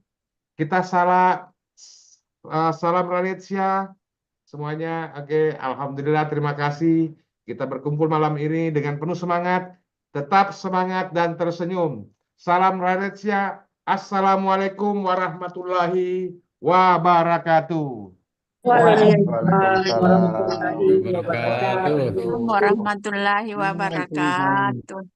B: kita salam Ralesia semuanya. Oke, alhamdulillah, terima kasih. Kita berkumpul malam ini dengan penuh semangat, tetap semangat dan tersenyum. Salam Ralesia. Assalamualaikum warahmatullahi wabarakatuh.
D: Waalaikumsalam.
C: Assalamualaikum warahmatullahi wabarakatuh.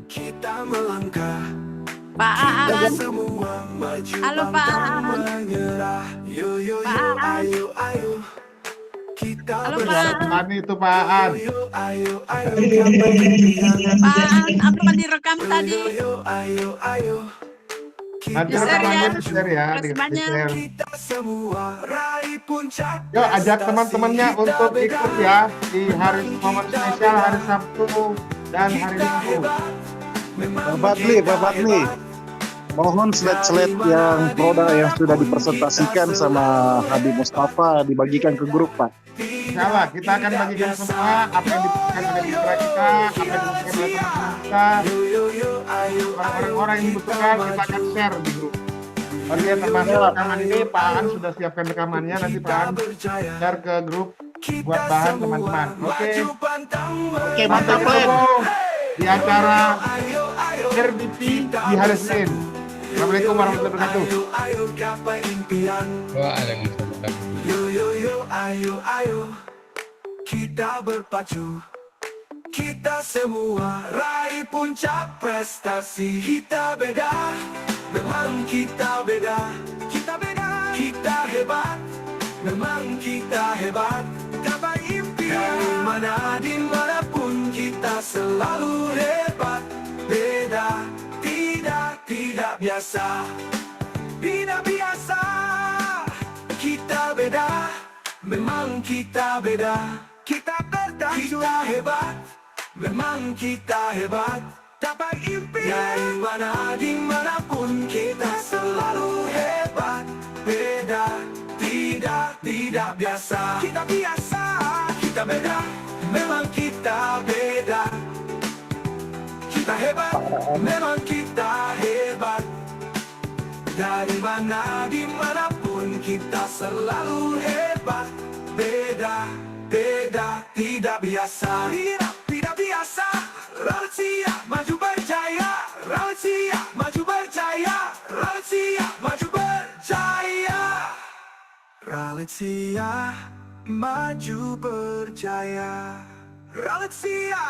A: Kita melangkah,
C: Pak Aan,
A: semua maju,
C: halo Pak Aan.
A: menyerah. Yo yo yo,
C: Pak Aan.
A: ayo ayo. Kita
C: Halo Pak
A: bersama.
C: Aan.
B: Itu Pak Aan.
A: Yo ayo ayo, gapai impian.
C: Pak Aan, apa direkam tadi?
A: Yo ayo ayo.
B: Nanti
C: Di-share
B: rekamannya
C: ya.
B: di-share ya,
C: Terus banyak.
B: di-share.
A: Kita semua raih puncak.
B: Yuk ajak
A: prestasi.
B: teman-temannya
A: Kita
B: untuk
A: beda.
B: ikut ya di hari momen spesial hari Sabtu dan hari
A: Kita
B: Minggu.
A: hebat. Memang
G: Pak Fadli, mohon slide-slide yang produk yang sudah dipresentasikan sama Habib Mustafa dibagikan ke grup, Pak.
B: Insya Allah kita akan bagikan semua apa yang dibutuhkan oleh mitra kita, apa yang dibutuhkan oleh teman-teman kita, orang-orang yang dibutuhkan kita akan share di grup. Oke, termasuk rekaman ini Pak Aan sudah siapkan rekamannya, nanti Pak Aan share ke grup buat bahan teman-teman. Oke,
G: Oke, mantap, Len.
B: di acara RDP di hari Senin. Assalamualaikum warahmatullahi wabarakatuh.
A: Ayo gapai impian.
H: Waalaikumsalam.
A: Yo yo Ayo, kita berpacu. Kita semua raih puncak prestasi. Kita beda, memang kita beda. Kita beda, kita hebat, memang kita hebat. Gapai impian, dimanapun kita selalu hebat. Beda, tidak biasa. Tidak biasa. Kita beda, memang kita beda. Kita bertahan, kita hebat, memang kita hebat. Dapat impian, dimanapun kita selalu hebat. Beda, tidak biasa. Kita biasa, kita beda, memang kita beda. Kita hebat, memang kita hebat. Dari mana, dimanapun kita selalu hebat. Beda, tidak biasa. Tidak biasa. Rahasia maju berjaya. Rahasia maju berjaya. Rahasia maju berjaya. Rahasia maju berjaya. Rahasia